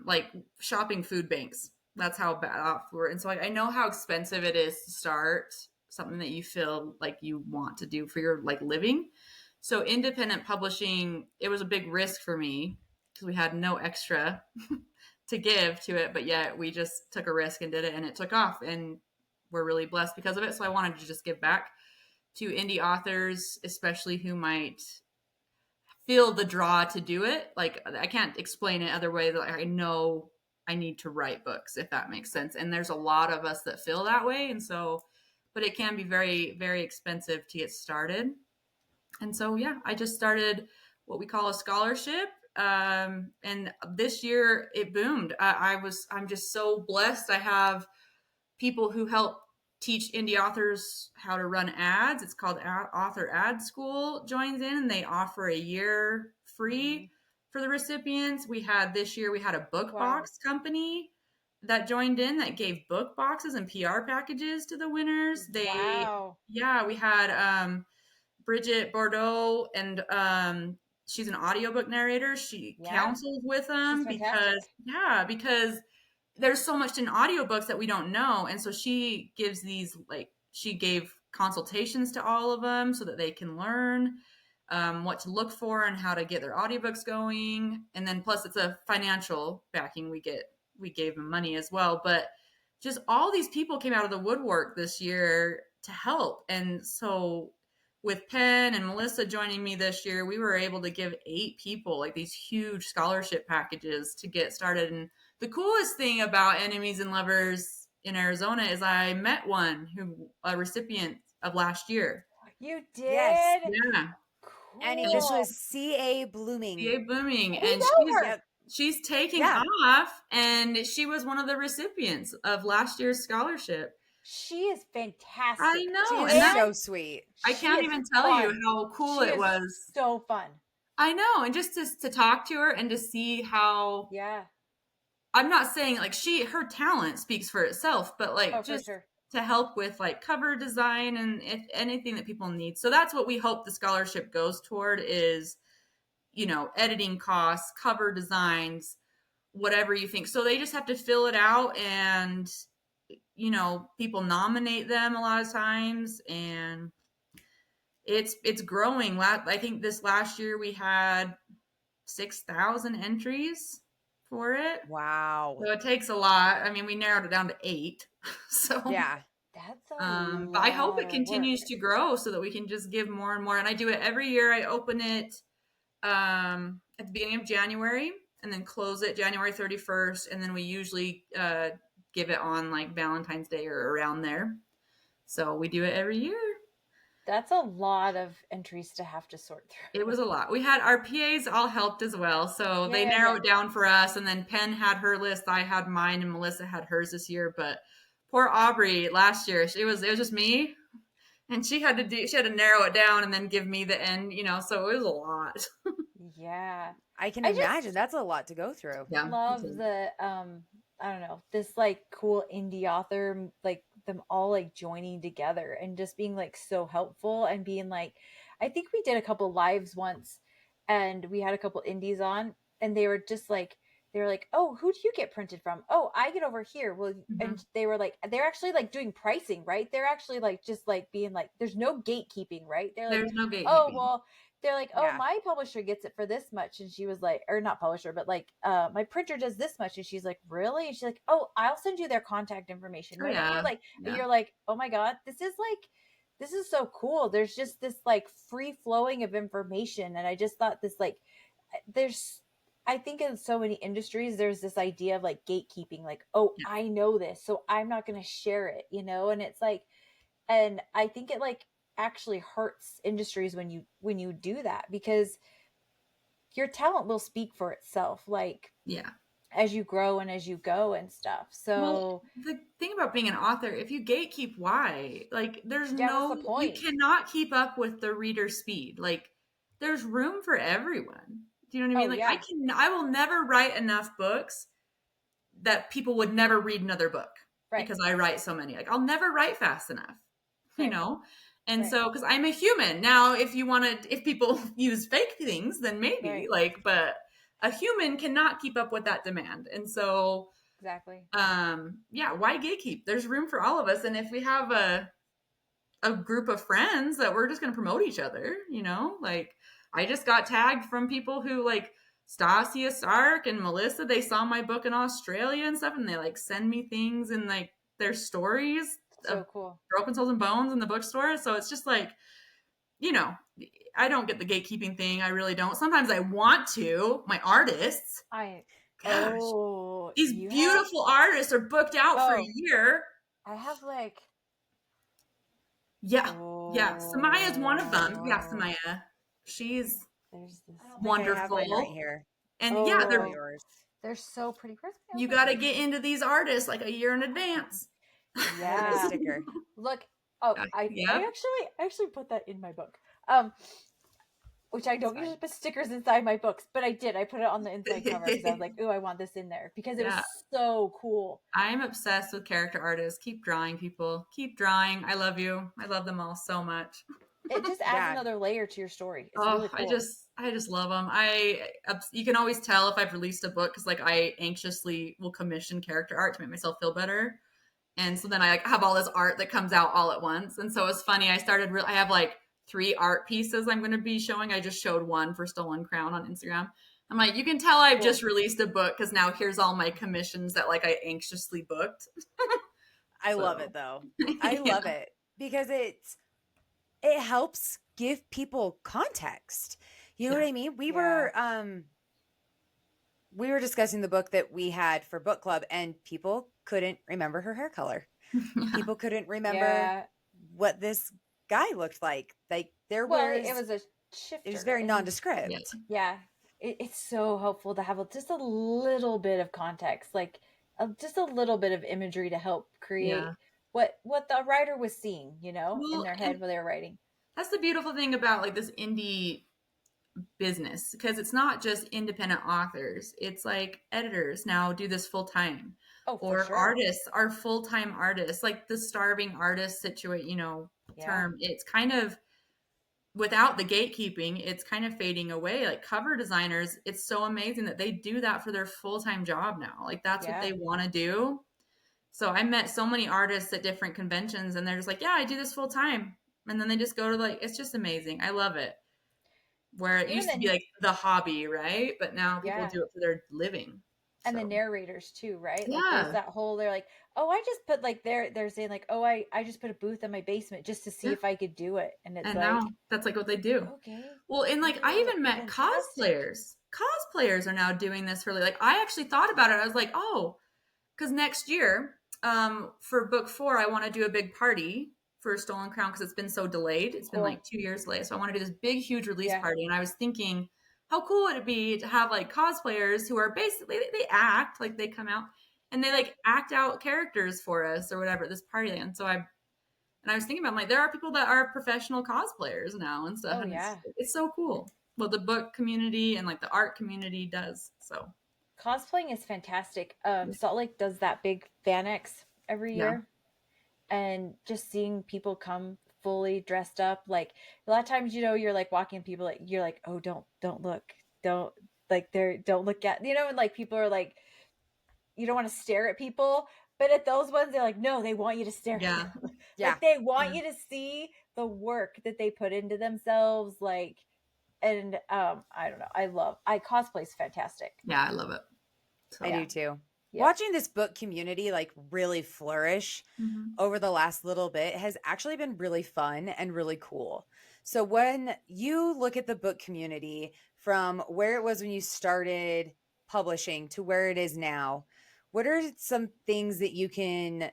S4: Like shopping food banks. That's how bad off we were. And so I know how expensive it is to start something that you feel like you want to do for your like living. So independent publishing, it was a big risk for me because we had no extra to give to it, but yet we just took a risk and did it, and it took off, and we're really blessed because of it. So I wanted to just give back to indie authors, especially who might feel the draw to do it. Like I can't explain it other way. That I know I need to write books, if that makes sense. And there's a lot of us that feel that way. And so, but it can be very, very expensive to get started. And so, yeah, I just started what we call a scholarship. And this year it boomed. I'm just so blessed. I have people who help teach indie authors how to run ads. It's called Author Ad School joins in, and they offer a year free for the recipients. This year we had a book box company that joined in that gave book boxes and PR packages to the winners. We had Bridget Bordeaux, and she's an audiobook narrator. She counsels with them because there's so much in audiobooks that we don't know. And so she gives she gave consultations to all of them so that they can learn what to look for and how to get their audiobooks going. And then plus it's a financial backing. We gave them money as well. But just all these people came out of the woodwork this year to help. And so with Penn and Melissa joining me this year, we were able to give 8 people like these huge scholarship packages to get started. And the coolest thing about Enemies and Lovers in Arizona is I met a recipient of last year.
S6: You did?
S5: Yes.
S4: Yeah.
S6: Cool.
S5: And this was C.A. Blooming.
S4: C.A. Blooming.
S6: We
S4: And
S6: know her.
S4: she's taking off, and she was one of the recipients of last year's scholarship.
S6: She is fantastic.
S4: I know.
S5: She is so sweet.
S4: I can't even tell you how cool it was.
S6: So fun.
S4: I know. And just to talk to her and to see how.
S6: Yeah.
S4: I'm not saying like her talent speaks for itself, but like to help with like cover design and if anything that people need. So that's what we hope the scholarship goes toward is, editing costs, cover designs, whatever you think. So they just have to fill it out and, people nominate them a lot of times, and it's growing. I think this last year we had 6,000 entries for it.
S5: Wow.
S4: So it takes a lot. I mean, we narrowed it down to 8. So
S5: yeah,
S6: that's a lot.
S4: But I hope it continues to grow so that we can just give more and more. And I do it every year. I open it at the beginning of January and then close it January 31st. And then we usually give it on like Valentine's Day or around there. So we do it every year.
S6: That's a lot of entries to have to sort through.
S4: It was a lot. We had our PAs all helped as well. So they narrowed it down for us. And then Penn had her list. I had mine, and Melissa had hers this year. But poor Aubrey last year, it was just me. And she had to narrow it down and then give me the end, so it was a lot.
S6: Yeah.
S5: I can imagine that's a lot to go through.
S6: Yeah. Love the, I don't know, this like cool indie author, like them all like joining together and just being like so helpful and being like, I think we did a couple lives once and we had a couple indies on and they were just like, oh, who do you get printed from? Oh, I get over here. Well, and they were like, they're actually like doing pricing, right? They're actually like, just like being like, there's no gatekeeping, right? They're like,
S4: there's no gatekeeping.
S6: Oh, well, they're like, oh, my publisher gets it for this much. And she was like, or not publisher, but like, my printer does this much. And she's like, really? And she's like, oh, I'll send you their contact information. Right? You're like, oh my God, this is so cool. There's just this like free flowing of information. And I just thought this, like, I think in so many industries, there's this idea of like gatekeeping, like, oh, I know this, so I'm not going to share it, and it's like, and I think it like actually hurts industries when you do that because your talent will speak for itself, like, as you grow and as you go and stuff. So
S4: the thing about being an author, if you gatekeep, why? Like, there's
S6: what's the point?
S4: You cannot keep up with the reader speed. Like, there's room for everyone. Do you know what I mean? I will never write enough books that people would never read another book because I write so many. Like, I'll never write fast enough, And so, because I'm a human now, if people use fake things, then maybe but a human cannot keep up with that demand. And so,
S6: exactly.
S4: Why gatekeep? There's room for all of us. And if we have a group of friends that we're just going to promote each other, like, I just got tagged from people who like Stasia Stark and Melissa. They saw my book in Australia and stuff, and they like send me things and like their stories.
S6: So cool.
S4: Broken Souls and Bones in the bookstore. So it's just like, I don't get the gatekeeping thing. I really don't. Sometimes I want to. My artists, gosh, these
S6: you
S4: beautiful artists are booked out for a year.
S6: I have like,
S4: yeah. Samaya's one of them. Yeah, Samaya. She's
S6: there's this.
S4: wonderful.
S5: I have mine right here.
S4: And
S6: they're
S5: yours.
S6: They're so pretty.
S4: You got to get into these artists like a year in advance.
S6: Yeah.
S5: Sticker.
S6: Look. I actually put that in my book. Which I don't usually put stickers inside my books, but I did. I put it on the inside cover because I was like, "Ooh, I want this in there," because it was so cool.
S4: I'm obsessed with character artists. Keep drawing, people. Keep drawing. I love you. I love them all so much.
S6: It just adds another layer to your story. It's really cool.
S4: I just love them. You can always tell if I've released a book because like I anxiously will commission character art to make myself feel better, and so then I like have all this art that comes out all at once. And so it's funny. I have like 3 art pieces I'm going to be showing. I just showed one for Stolen Crown on Instagram. I'm like, you can tell I've just released a book because now here's all my commissions that like I anxiously booked.
S5: I love it though. I love it because it helps give people context. You know what I mean? We were discussing the book that we had for book club and people couldn't remember her hair color. People couldn't remember what this guy looked like. Like it was
S6: a shifter.
S5: It was very nondescript.
S6: Yeah. It's so helpful to have just a little bit of context, like just a little bit of imagery to help create what the writer was seeing, in their head while they were writing.
S4: That's the beautiful thing about like this indie business, because it's not just independent authors. It's like editors now do this full time. Artists are full-time artists, like the starving artist term. It's kind of, without the gatekeeping, it's kind of fading away. Like cover designers, it's so amazing that they do that for their full-time job now. Like that's what they want to do. So I met so many artists at different conventions and they're just like, yeah, I do this full-time. And then they just go to like, it's just amazing. I love it. Where it used to be like the hobby, right? But now people do it for their living.
S6: And the narrators too, right?
S4: Yeah.
S6: Like there's that whole, they're like, oh, I just put like, they're saying like, oh, I just put a booth in my basement just to see if I could do it. And it's like,
S4: now that's like what they do.
S6: Okay.
S4: Well, and like I even met cosplayers. Cosplayers are now doing this for like, I actually thought about it. I was like, oh, because next year, for book 4, I want to do a big party for Stolen Crown because it's been so delayed. It's been like 2 years delayed. So I want to do this big, huge release party. And I was thinking, how cool would it be to have like cosplayers who are basically, they act like they come out and they like act out characters for us or whatever at this party. And so I was thinking about like, there are people that are professional cosplayers now and stuff. It's so cool. Well, the book community and like the art community does. So
S6: cosplaying is fantastic. Salt Lake does that big FanX every year. And just seeing people come fully dressed up, like a lot of times, you're like walking people, like you're like, oh, don't look, don't look at, and like people are like, you don't want to stare at people, but at those ones, they're like, no, they want you to stare at them. Like they want you to see the work that they put into themselves, like, and I don't know, cosplay is fantastic.
S4: I love it.
S5: So, I do too. Watching this book community like really flourish over the last little bit has actually been really fun and really cool. So when you look at the book community from where it was when you started publishing to where it is now, what are some things that you can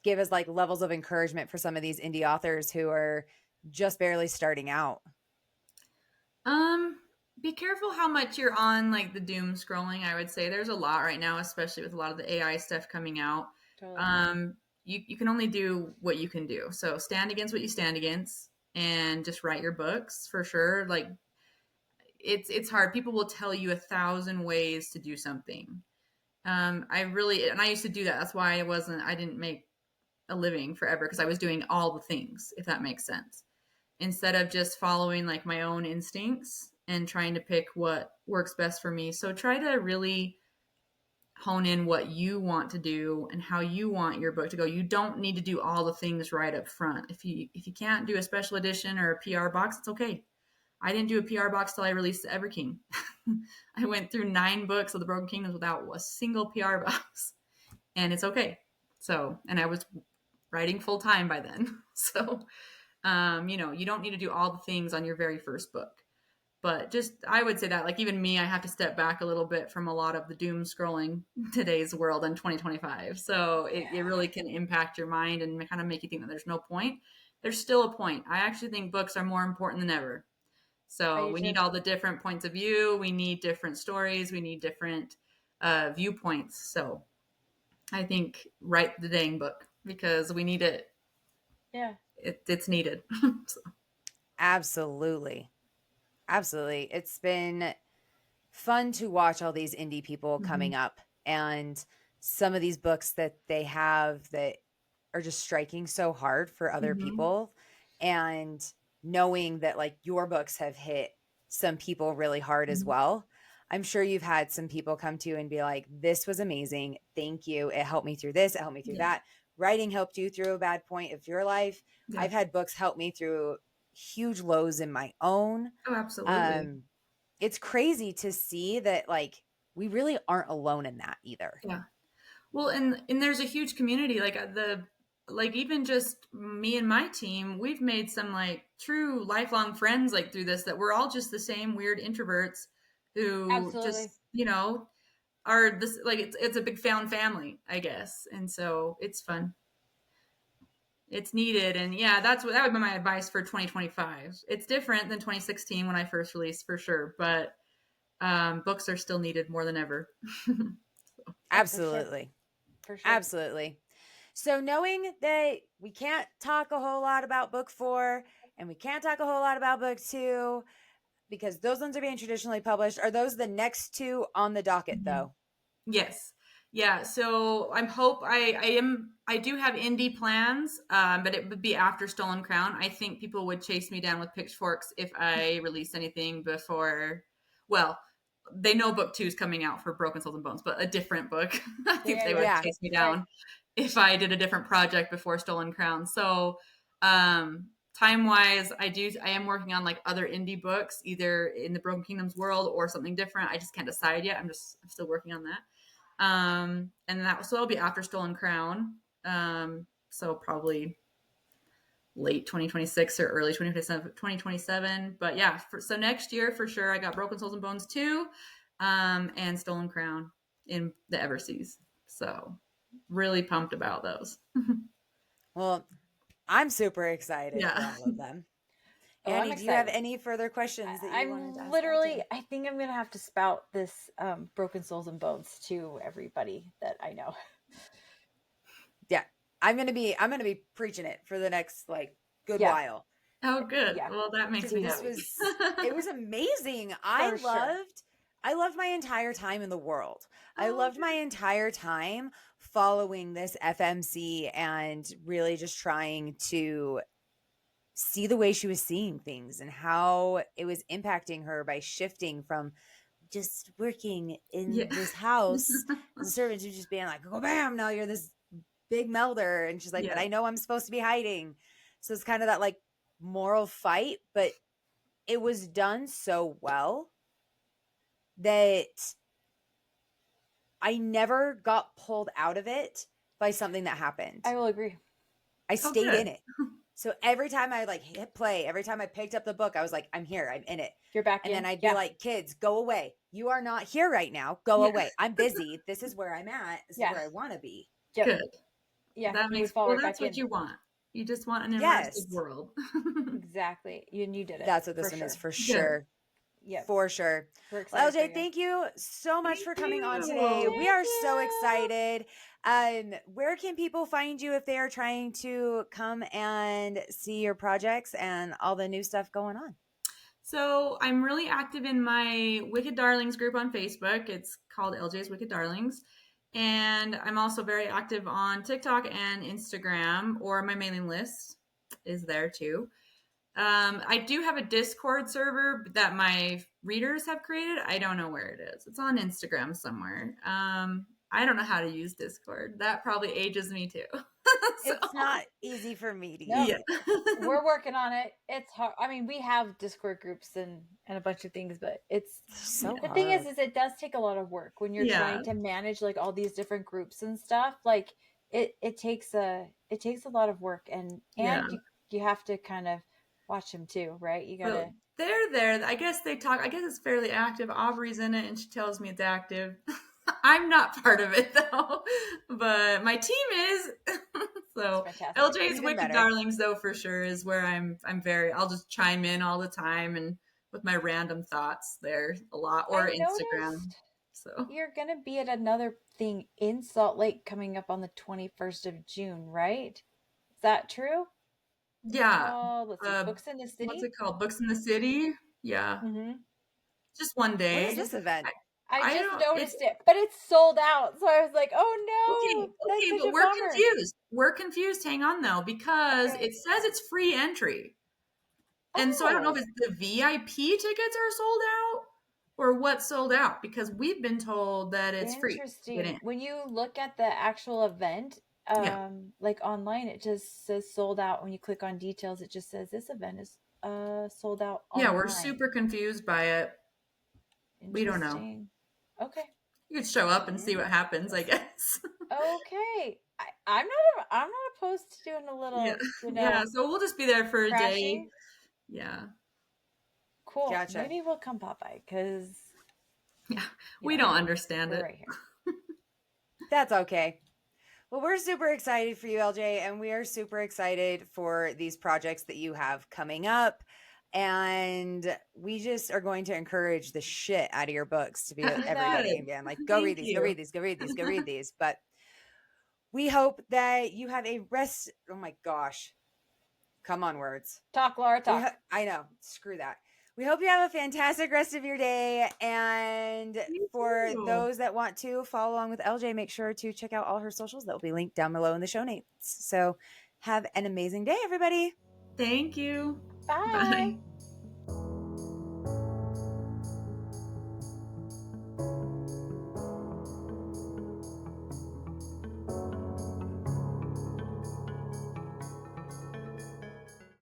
S5: give as like levels of encouragement for some of these indie authors who are just barely starting out?
S4: Be careful how much you're on like the doom scrolling. I would say there's a lot right now, especially with a lot of the AI stuff coming out. Totally. You can only do what you can do. So stand against what you stand against and just write your books for sure. Like it's hard. People will tell you 1,000 ways to do something. I used to do that. That's why I didn't make a living forever, because I was doing all the things, if that makes sense, instead of just following like my own instincts and trying to pick what works best for me. So try to really hone in what you want to do and how you want your book to go. You don't need to do all the things right up front. If you can't do a special edition or a PR box, it's okay. I didn't do a PR box till I released the Everking. I went through 9 books of the Boken Kingdoms without a single PR box, and it's okay. So, and I was writing full time by then. So You don't need to do all the things on your very first book. But just, I would say that, like, even me, I have to step back a little bit from a lot of the doom scrolling today's world in 2025. So it really can impact your mind and kind of make you think that there's no point. There's still a point. I actually think books are more important than ever. So we need all the different points of view. We need different stories. We need different viewpoints. So I think write the dang book because we need it.
S6: Yeah.
S4: It's needed. So.
S5: Absolutely. It's been fun to watch all these indie people coming up, and some of these books that they have that are just striking so hard for other people, and knowing that like your books have hit some people really hard as well. I'm sure you've had some people come to you and be like, this was amazing. Thank you. It helped me through this. It helped me through that. Writing helped you through a bad point of your life. I've had books help me through huge lows in my own.
S4: Oh, absolutely.
S5: It's crazy to see that like we really aren't alone in that either.
S4: Yeah. Well, and there's a huge community, like even just me and my team, we've made some like true lifelong friends like through this, that we're all just the same weird introverts who just, are this, like, it's a big found family, I guess. And so it's fun. It's needed. And yeah, that would be my advice for 2025. It's different than 2016 when I first released, for sure. But books are still needed more than ever.
S5: Absolutely.
S6: For sure.
S5: Absolutely. So knowing that we can't talk a whole lot about book 4 and we can't talk a whole lot about book 2 because those ones are being traditionally published, are those the next 2 on the docket though?
S4: Yes. Yeah. So I do have indie plans, but it would be after Stolen Crown. I think people would chase me down with pitchforks if I release anything before, well, they know book 2 is coming out for Broken Souls and Bones, but a different book. I think they would chase me down if I did a different project before Stolen Crown. So, time wise, I am working on like other indie books, either in the Broken Kingdoms world or something different. I just can't decide yet. I'm still working on that. And that'll be after Stolen Crown. So probably late 2026 or early 2027. But yeah, so next year for sure, I got Broken Souls and Bones 2, and Stolen Crown in the Everseas. So really pumped about those.
S5: Well, I'm super excited for all of them. Annie, do you have any further questions that you wanted to ask?
S6: I think I'm going to have to spout this Broken Souls and Bones to everybody that I know.
S5: Yeah. I'm going to be preaching it for the next like good while.
S4: Oh, good. Yeah. Well, that makes me happy.
S5: It was amazing. I loved my entire time in the world. I loved my entire time following this FMC and really just trying to see the way she was seeing things and how it was impacting her by shifting from just working in this house as a servant to just being like, oh, bam, now you're this big melder. And she's like, but I know I'm supposed to be hiding. So it's kind of that like moral fight, but it was done so well that I never got pulled out of it by something that happened.
S6: I will agree.
S5: I stayed in it. So every time I like hit play, every time I picked up the book, I was like, I'm here. I'm in it.
S6: You're back in.
S5: And then I'd be like, kids, go away. You are not here right now. Go away. I'm busy. This is where I'm at. This is where I want to be.
S6: Yep.
S4: Good.
S6: Yeah.
S4: That's what you want. You just want an immersive world.
S6: Exactly. You did it.
S5: That's what this one is for sure.
S6: Yeah.
S5: For sure. Well, LJ, thank you so much for coming on today. We are so excited. Where can people find you if they are trying to come and see your projects and all the new stuff going on?
S4: So I'm really active in my Wicked Darlings group on Facebook. It's called LJ's Wicked Darlings. And I'm also very active on TikTok and Instagram, or my mailing list is there too. I do have a Discord server that my readers have created. I don't know where it is. It's on Instagram somewhere. I don't know how to use Discord. That probably ages me too.
S5: It's not easy for me to
S6: use. We're working on it. It's hard. I mean, we have Discord groups and a bunch of things, but it's
S5: so
S6: the thing is it does take a lot of work when you're trying to manage like all these different groups and stuff. Like it takes a lot of work, and you have to kind of watch them too, right? You gotta.
S4: So they're there. I guess they talk. I guess it's fairly active. Aubrey's in it, and she tells me it's active. I'm not part of it though, but my team is. So LJ's
S5: Even
S4: Wicked
S5: better.
S4: Darlings though for sure is where I'll just chime in all the time and with my random thoughts there a lot, or
S6: I
S4: Instagram.
S6: noticed
S4: So
S6: you're gonna be at another thing in Salt Lake coming up on the 21st of June, right? Is that true?
S4: yeah,
S6: Let's see, Books in the City.
S4: what's it called? Books in the City. Yeah,
S6: Mm-hmm.
S4: just one day.
S5: What is this event?
S6: I just
S4: don't-
S6: noticed it, but it's sold out. So I was like, oh no, that's
S4: Okay,
S6: such
S4: but
S6: a
S4: we're
S6: bummer.
S4: confused. We're confused. Hang on though, because
S6: Okay.
S4: it says it's free entry. And so I don't know if it's the VIP tickets are sold out or what's sold out, because we've been told that it's free.
S6: Interesting. When you look at the actual event,
S4: Yeah.
S6: like online, it just says sold out. When you click on details, it just says this event is sold out
S4: Yeah,
S6: online.
S4: we're super confused by it. We don't know.
S6: Interesting. Okay.
S4: You could show up and see what happens, I guess.
S6: Okay. I'm not opposed to doing a little,
S4: Yeah.
S6: you know,
S4: Yeah, so we'll just be there for a day.
S6: crashing.
S4: Yeah.
S6: Cool.
S5: Gotcha.
S6: Maybe we'll come pop by because
S4: Yeah. We don't understand
S6: we're
S4: it.
S6: right here.
S5: That's okay. Well, we're super excited for you, LJ, and we are super excited for these projects that you have coming up. And we just are going to encourage the shit out of your books to be with everybody again. Like, go read these, go read these, go read these, go read these. But we hope that you have a rest. Oh my gosh. Come on, words.
S6: Talk, Laura, talk.
S5: I know. Screw that. We hope you have a fantastic rest of your day. And for those that want to follow along with LJ, make sure to check out all her socials. That will be linked down below in the show notes. So have an amazing day, everybody.
S4: Thank you.
S6: Bye.
S4: Bye.